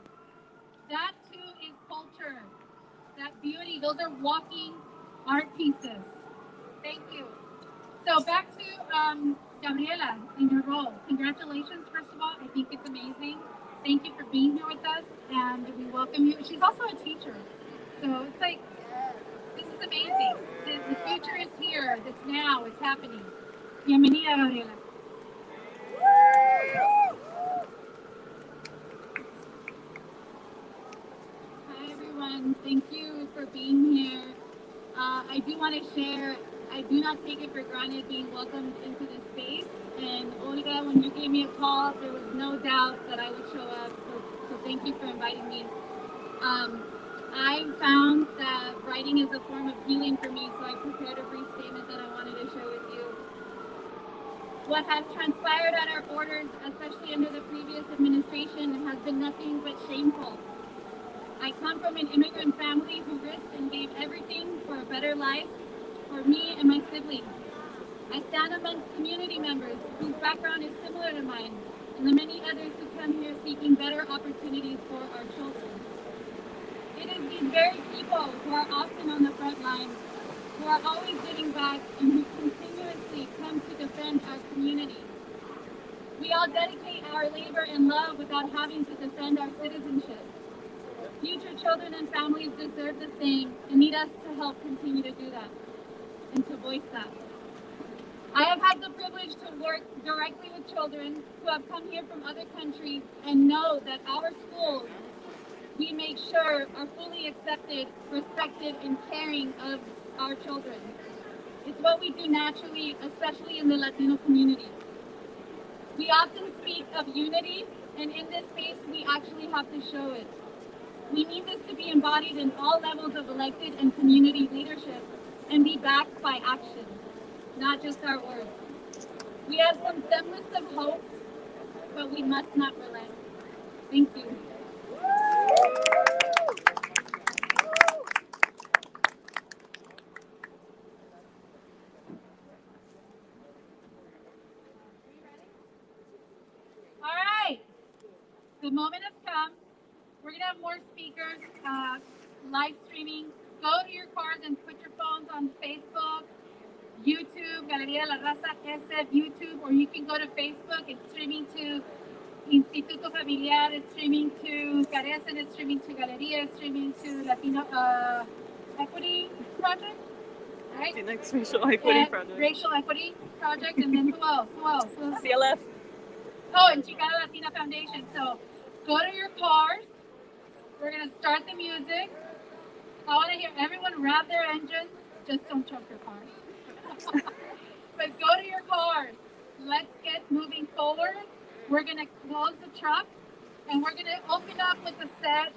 that too is culture. That beauty. Those are walking art pieces. Thank you. So back to Gabriela in your role. Congratulations, first of all. I think it's amazing. Thank you for being here with us, and we welcome you. She's also a teacher. So it's like, this is amazing. The future is here. It's now. It's happening. Bienvenida, Gabriela. Hi, everyone. Thank you for being here. I do want to share, I do not take it for granted being welcomed into this space. And Olga, when you gave me a call, there was no doubt that I would show up. So thank you for inviting me. I found that writing is a form of healing for me, so I prepared a brief statement that I wanted to share with you. What has transpired at our borders, especially under the previous administration, has been nothing but shameful. I come from an immigrant family who risked and gave everything for a better life for me and my siblings. I stand amongst community members whose background is similar to mine, and the many others who come here seeking better opportunities for our children. It is these very people who are often on the front lines, who are always giving back, and who continuously come to defend our communities. We all dedicate our labor and love without having to defend our citizenship. Future children and families deserve the same and need us to help continue to do that and to voice that. I have had the privilege to work directly with children who have come here from other countries and know that our schools, we make sure, are fully accepted, respected, and caring of our children. It's what we do naturally, especially in the Latino community. We often speak of unity, and in this space, we actually have to show it. We need this to be embodied in all levels of elected and community leadership and be backed by action. not just our words. We have some semblance of hope, but we must not relent. Thank you. All right, the moment has come. We're gonna have more speakers, live streaming. Go to your cars and put your phones on Facebook, YouTube, Galería de la Raza, SF, YouTube, or you can go to Facebook. It's streaming to Insituto Familiar, it's streaming to CARECEN, it's streaming to Galería, it's streaming to Latino Equity Project, right? Latinx Racial Equity And Project. Racial Equity Project, and then who else? CLF. Oh, and Chicana Latina Foundation. So go to your cars. We're gonna start the music. I want to hear everyone rev their engines. Just don't choke your cars. But go to your cars. Let's get moving forward. We're gonna close the truck, and we're gonna open up with a set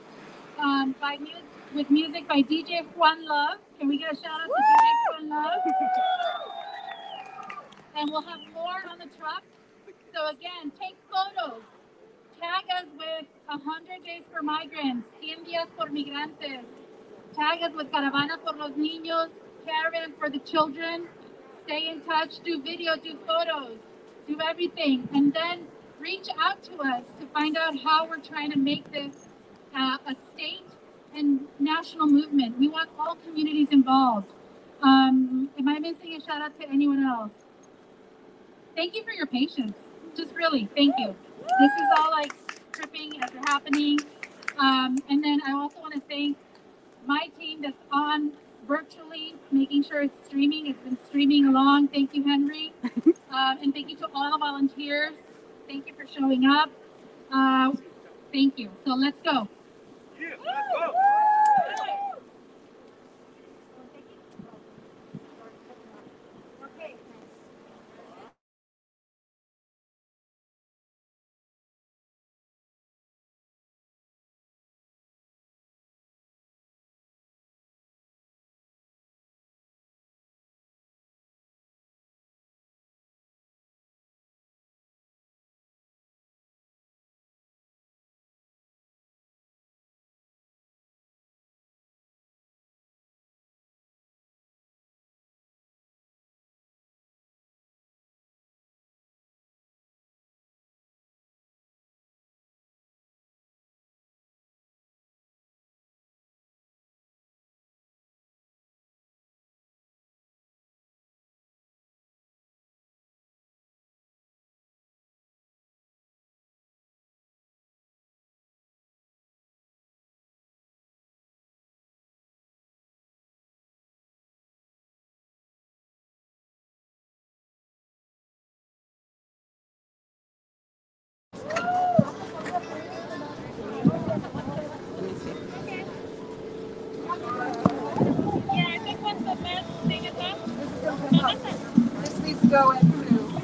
with music by DJ Juan Love. Can we get a shout out to DJ Juan Love? And we'll have more on the truck. So again, take photos. Tag us with 100 Days for Migrants, 100 Días por Migrantes. Tag us with Caravana por los Niños, Caravan for the Children. Stay in touch, do video, do photos, do everything. And then reach out to us to find out how we're trying to make this a state and national movement. We want all communities involved. Am I missing a shout out to anyone else? Thank you for your patience. Just really, thank you. This is all like tripping as they're happening. And then I also want to thank my team that's on virtually, making sure it's streaming. It's been streaming along. Thank you, Henry. And thank you to all the volunteers. Thank you for showing up. Thank you. So let's go. Yeah, let's go. This needs to go in too.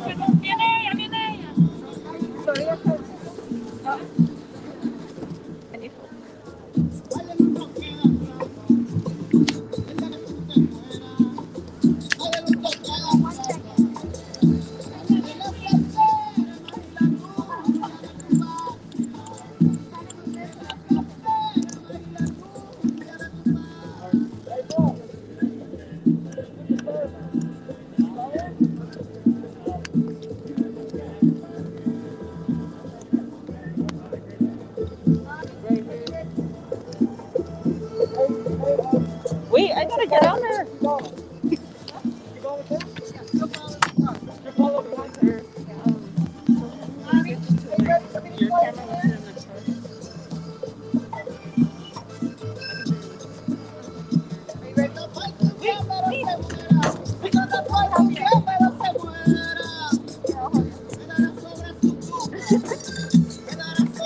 Wait, I gotta get on there.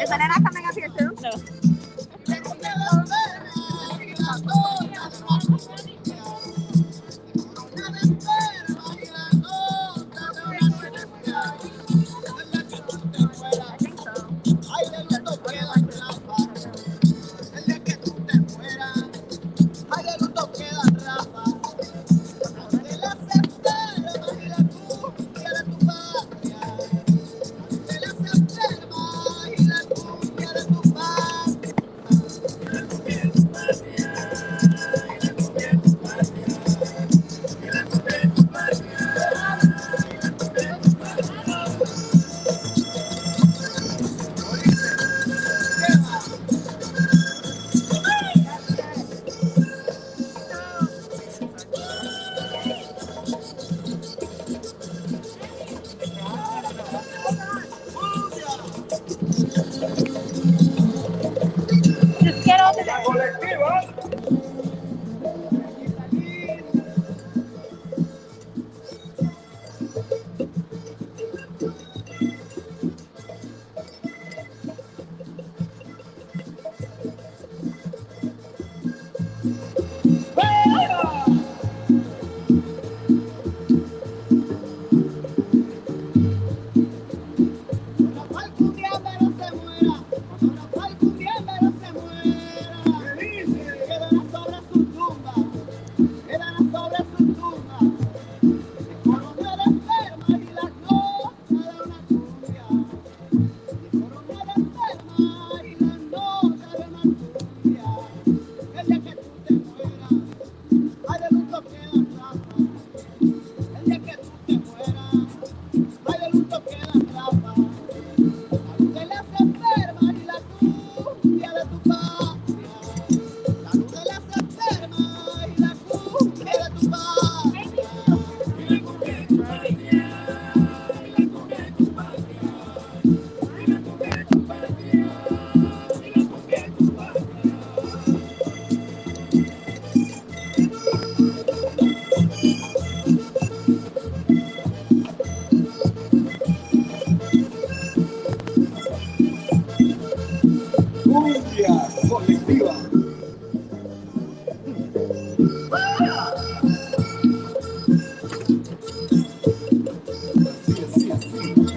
Is Elena coming up here too? No. memoria colectiva. Así, así, así.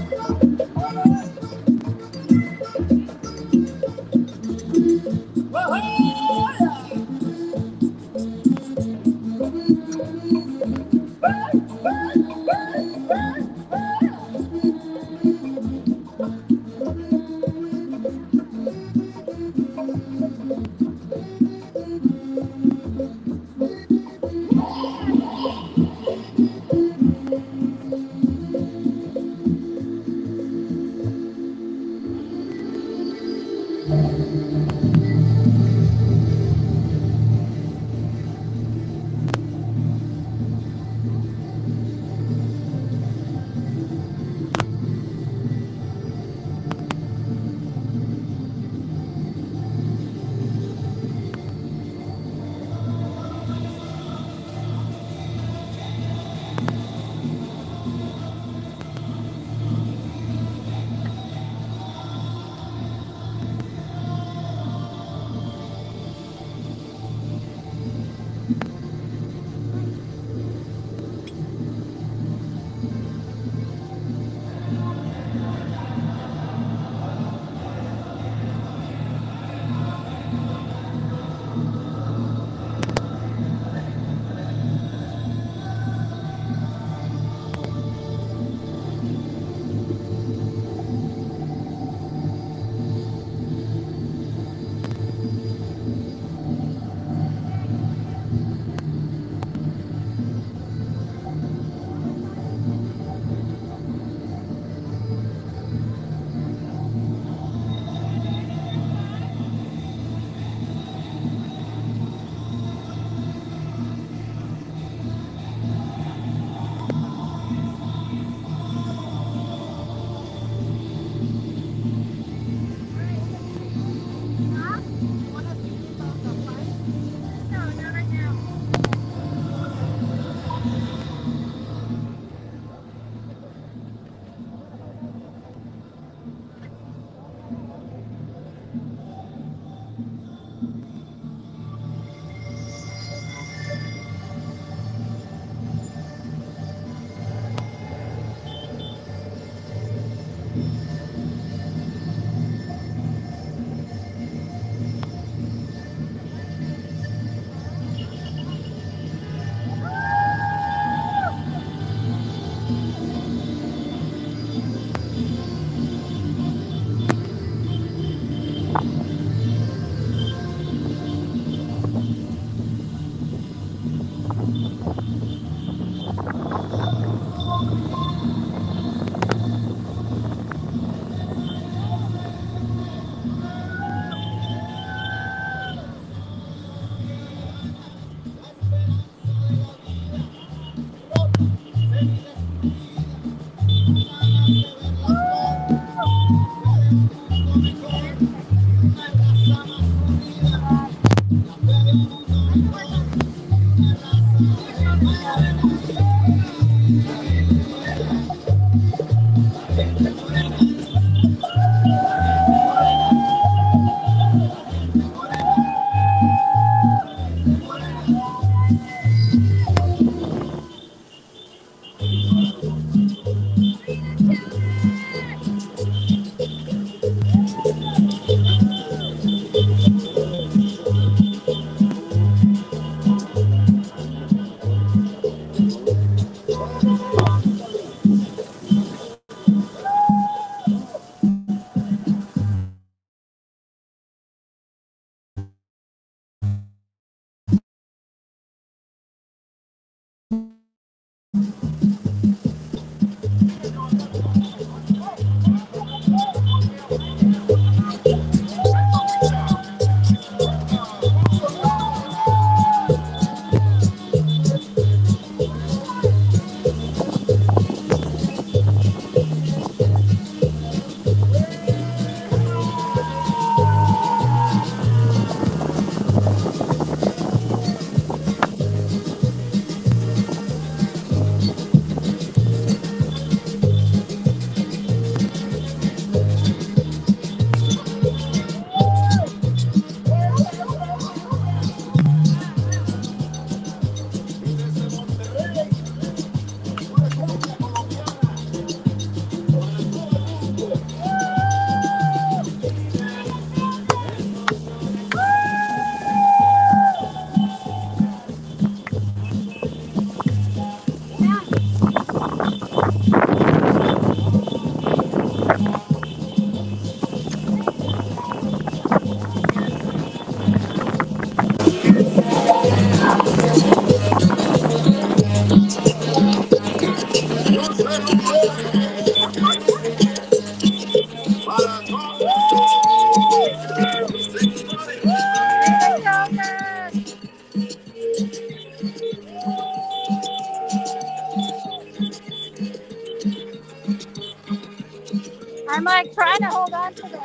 like trying to hold on to this.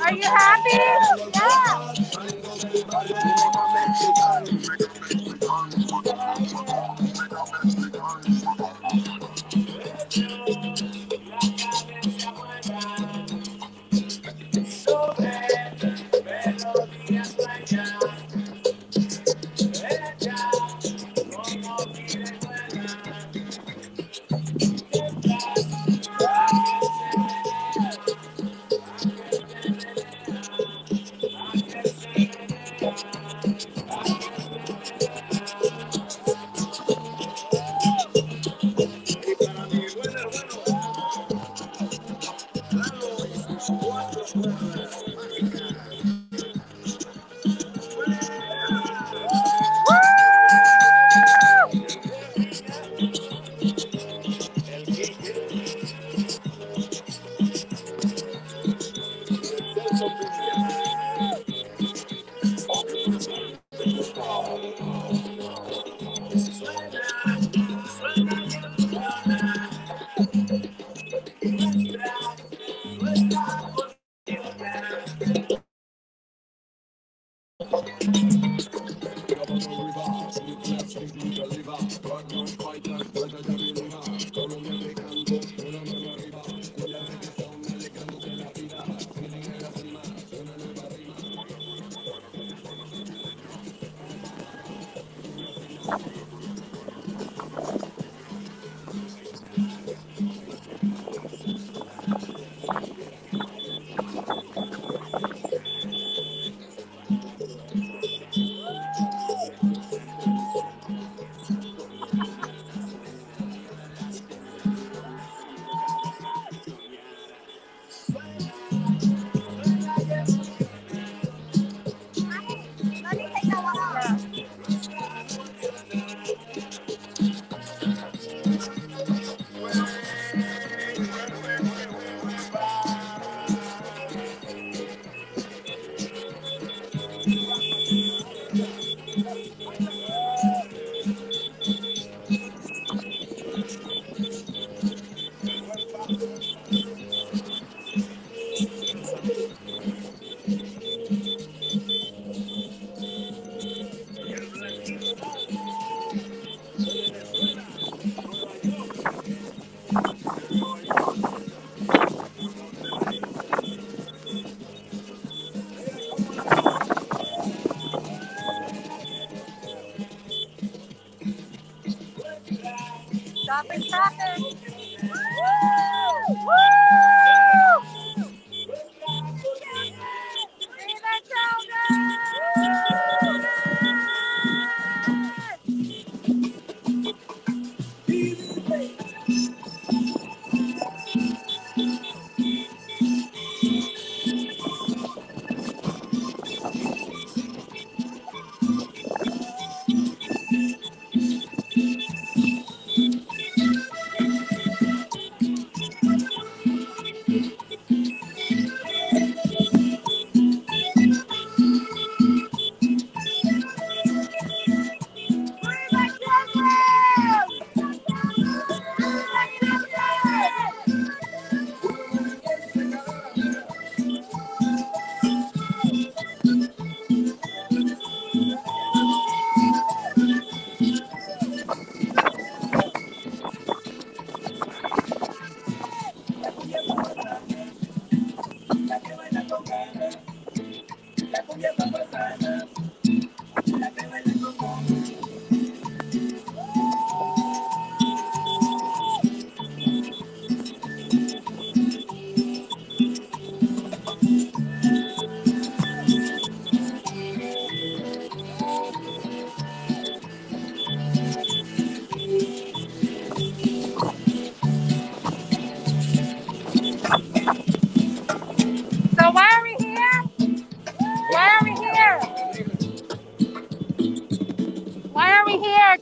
Are you happy? Yeah. Stopping traffic. Woo! Woo! Free the children!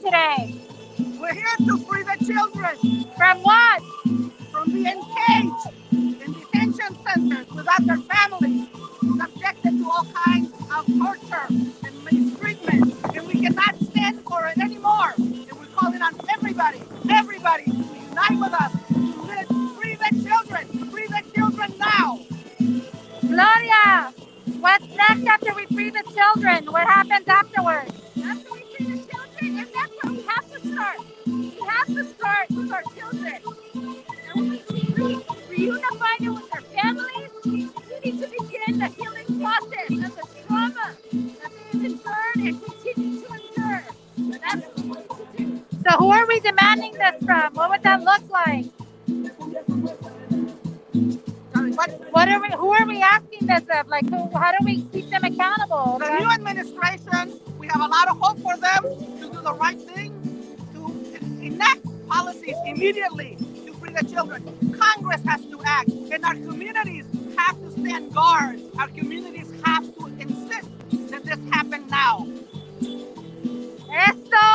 today? We're here to free the children. From what? From being caged in detention centers without their families, subjected to all kinds of torture and mistreatment. And we cannot stand for it anymore. And we're calling on everybody to unite with us, to free the children now. Gloria, what's next after we free the children? What happens afterwards? After we free the children, and that's where we have to start. We have to start with our children. And we reunify them with their families. We need to begin the healing process of the trauma that they've endured and continue to endure. And that's what we need to do. So who are we demanding this from? What would that look like? Who are we asking this of? Like, how do we keep them accountable? The new administration, we have a lot of hope for them to do the right thing, to enact policies immediately to free the children. Congress has to act, and our communities have to stand guard. Our communities have to insist that this happen now. ¡Esto!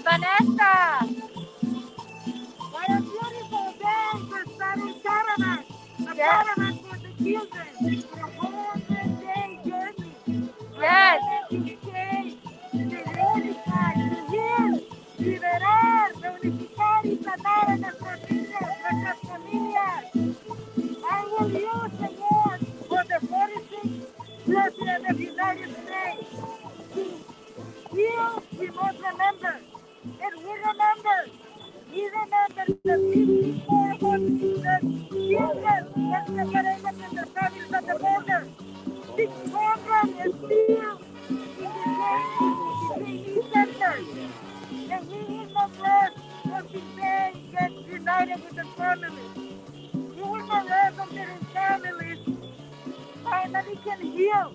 Vanessa! What a beautiful day for starting Caravan. The Caravan for the children. For a 100-day journey. Yes. Uncage, to reunify, to heal, liberar, reunificar y sanar a nuestras niñas, nuestras familias. I will use the word for the 46th President of the United States. To heal, we must remember. And we remember the 54 children that separated from their families at the border. 600 is still in detained centers. And we will not rest until they get united with their families. We will not rest until their families finally can heal.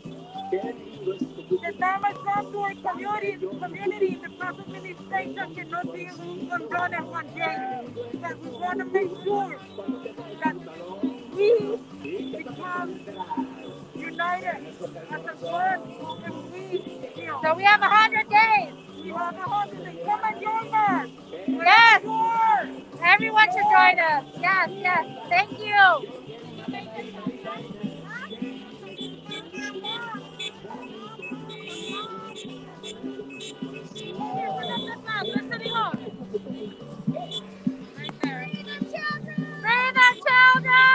The damage done to our community, the present administration cannot be undone in one day. But we want to make sure that we become united as a one and we heal. So we have 100 days. We have 100 days. Come and join us. Yes. Sure. Everyone should join us. Yes, yes. Thank you. Free the children!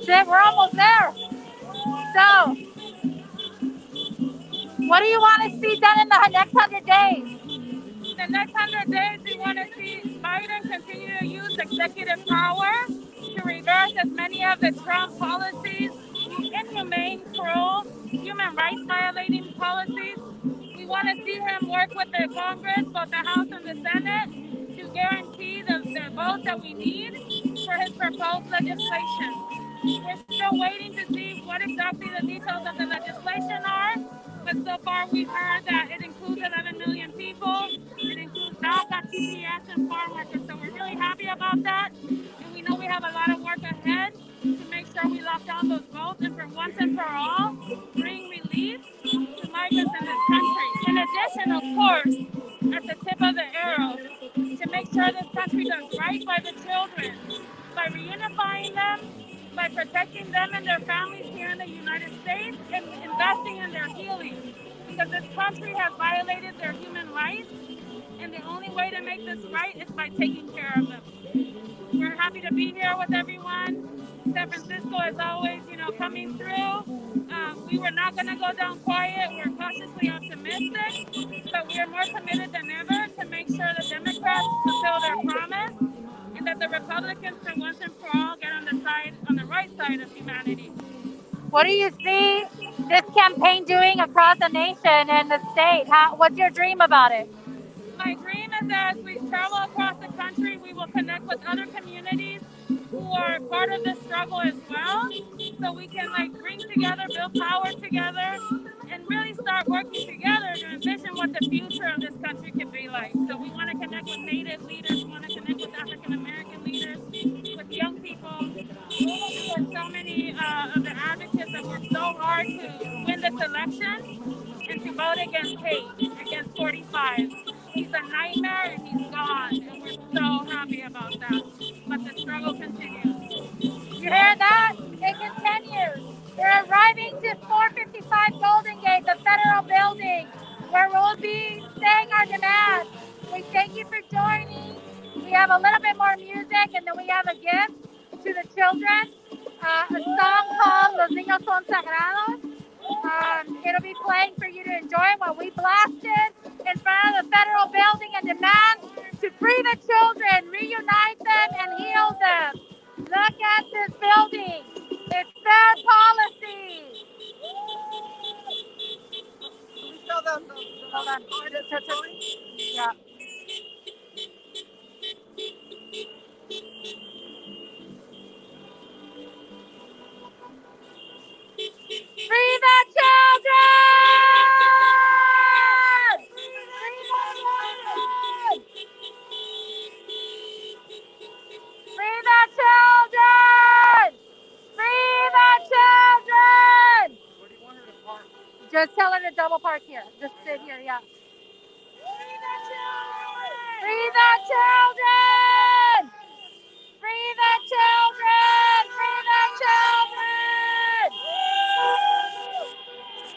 Shit, we're almost there. So, what do you want to see done in the next 100 days? The next 100 days, we want to see Biden continue to use executive power to reverse as many of the Trump policies, inhumane, cruel, human rights violating policies. We want to see him work with the Congress, both the House and the Senate, to guarantee the votes that we need for his proposed legislation. We're still waiting to see what exactly the details of the legislation are, but so far we've heard that it includes 11 million people. It includes DACA, TPS, and farm workers, so we're really happy about that. And we know we have a lot of work ahead to make sure we lock down those votes and for once and for all, bring relief to migrants in this country. In addition, of course, at the tip of the arrow, to make sure this country does right by the children, by reunifying them, by protecting them and their families here in the United States, and investing in their healing. Because this country has violated their human rights, and the only way to make this right is by taking care of them. We're happy to be here with everyone. San Francisco is always, coming through. We were not going to go down quiet. We're cautiously optimistic, but we are more committed than ever to make sure the Democrats fulfill their promise that the Republicans can once and for all get on the right side of humanity. What do you see this campaign doing across the nation and the state? What's your dream about it? My dream is that as we travel across the country, we will connect with other communities who are part of this struggle as well, so we can bring together, build power together, and really start working together to envision what the future of this country can be like. So we want to connect with Native leaders, we want to connect with African American leaders, with young people, and so many of the advocates that worked so hard to win this election and to vote against hate, against 45. He's a nightmare and he's gone, and we're so happy about that. But the struggle continues. You hear that? It continues. We're arriving to 455 Golden Gate, the federal building, where we'll be saying our demands. We thank you for joining. We have a little bit more music, and then we have a gift to the children. A song called Los Niños Son Sagrados. It'll be playing for you to enjoy while we blasted in front of the federal building and demand to free the children, reunite them, and heal them. Look at this building. It's their policy. Hold on. Yeah. Free the children! Free the children! Free the children! Free the children! Where do you want her to park? Just tell her to double park here. Just sit here, yeah. Free the children! Free the children! Free the children! Free the children!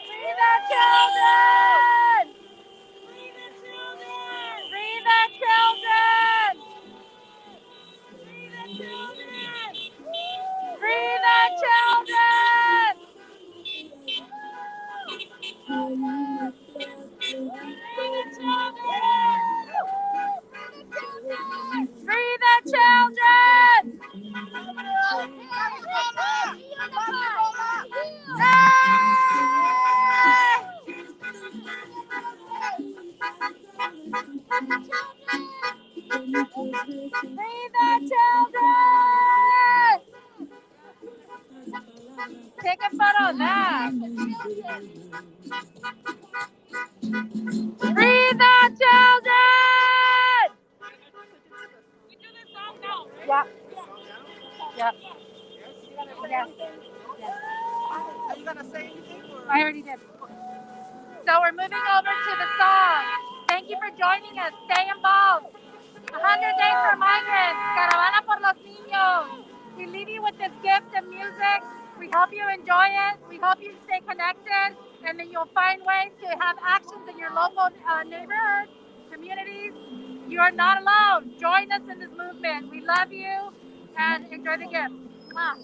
Free the children! Free the children! Free the children! Free the children! Free the children! Free the children! Free the children! Take a photo of that. Free the children! We do this song now, right? Yeah. Yeah. Yes. Are you gonna say anything? I already did. So we're moving over to the song. Thank you for joining us. Stay involved. 100 Days for Migrants. Caravana por los Niños. We leave you with this gift of music. We hope you enjoy it. We hope you stay connected, and that you'll find ways to have actions in your local neighborhood, communities. You are not alone. Join us in this movement. We love you, and enjoy the gift. Mwah.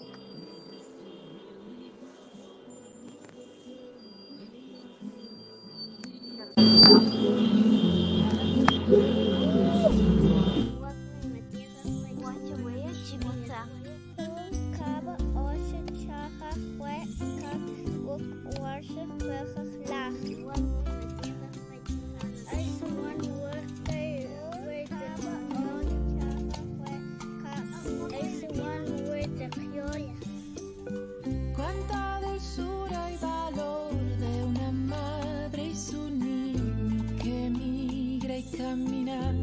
Cuánta dulzura y valor de una madre y su niño que migra y camina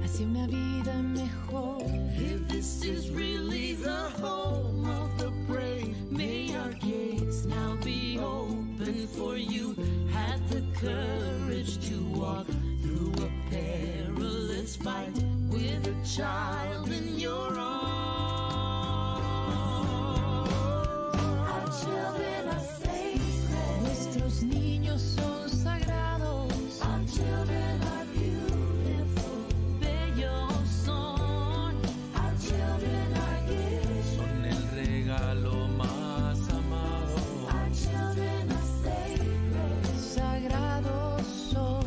hacia una vida mejor. If this is really the home of the brave, may our gates now be open for you. Had the courage to walk through a perilous fight with a child in your arms. Our children are sacred. Nuestros niños son sagrados. Our children are beautiful. Bellos son. Our children are gifts. Son el regalo más amado. Our children are sacred. Sagrados son.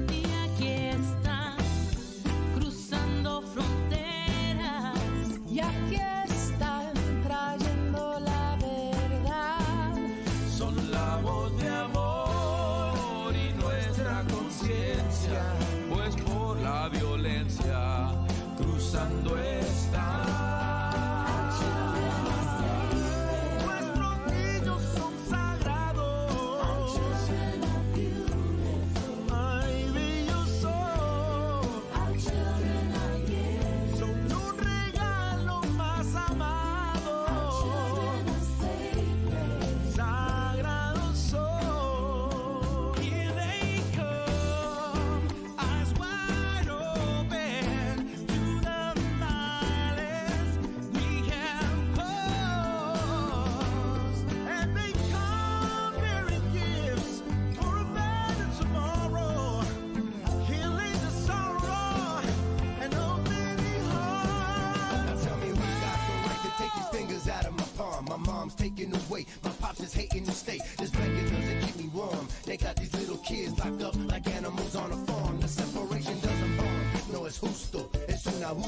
Y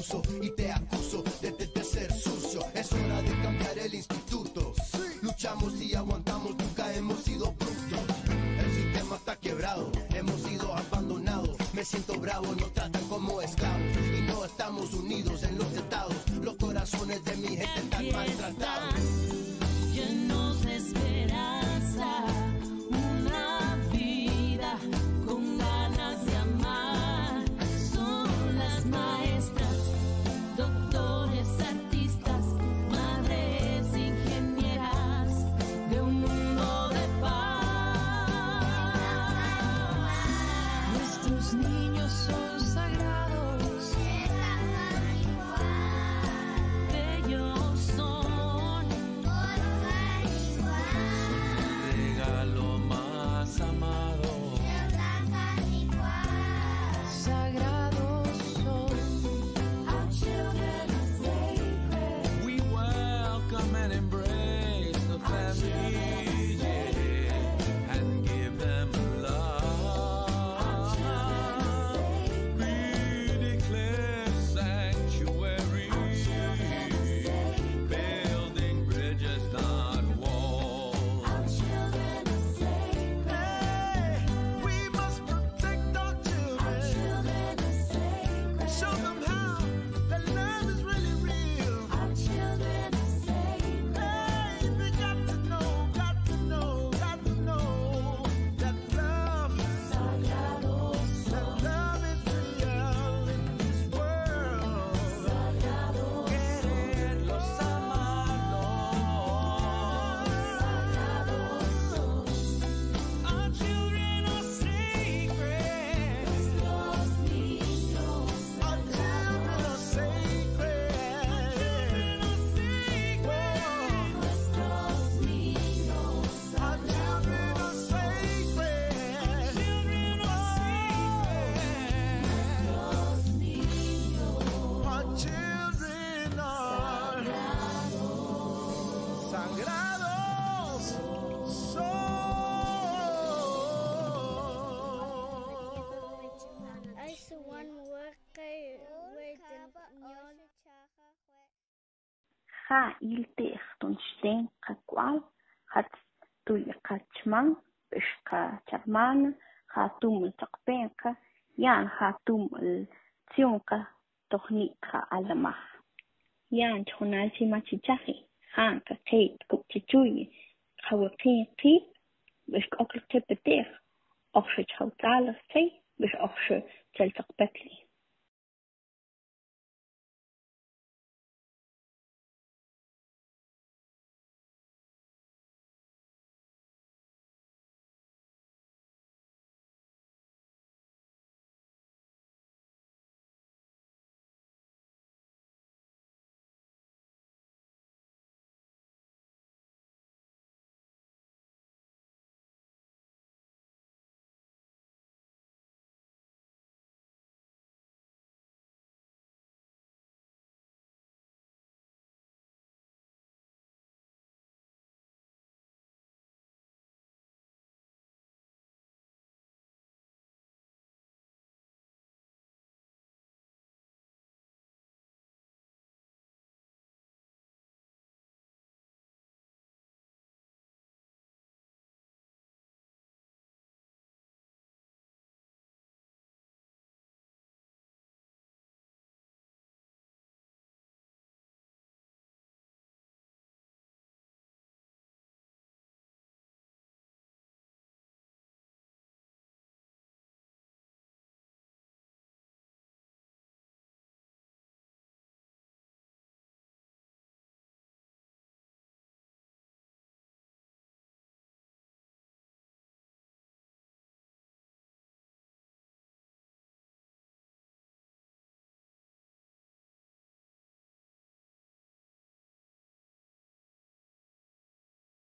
abuso y te acuso de ser sucio. Es hora de cambiar el instituto. Luchamos y aguantamos, nunca hemos sido brutos. El sistema está quebrado, hemos sido abandonados. Me siento bravo, nos tratan como esclavos y no estamos unidos en los estados. Los corazones de mi gente están maltratados. Llenos de esperanza, una vida con ganas de amar. Son las maestras, doctores, artistas, madres, ingenieras de un mundo de paz. Nuestros niños son sagrados, bellos son, regalo más amado, sagrados son. Our children are sacred. We welcome and embrace the family, yeah, and give them love. We declare sanctuary, building bridges, not walls. Hey, we must protect our children. Show them how that love is really real. Hey, they got to know that love, that love is real in this world. Quererlos, amarlos. Our children are sacred. Our children are sacred. Our children are sacred. Our children are sagrados. Ha il tehton sten kakwal hat tuya kachman bishka charman ha tumul takpenka yan ha tumul tionka tohnika alama yan chonal si machichahi han ka kate kupchichuyi kawakin tip bishk okl tepetech okshe chautal say bish okshe cheltakpetli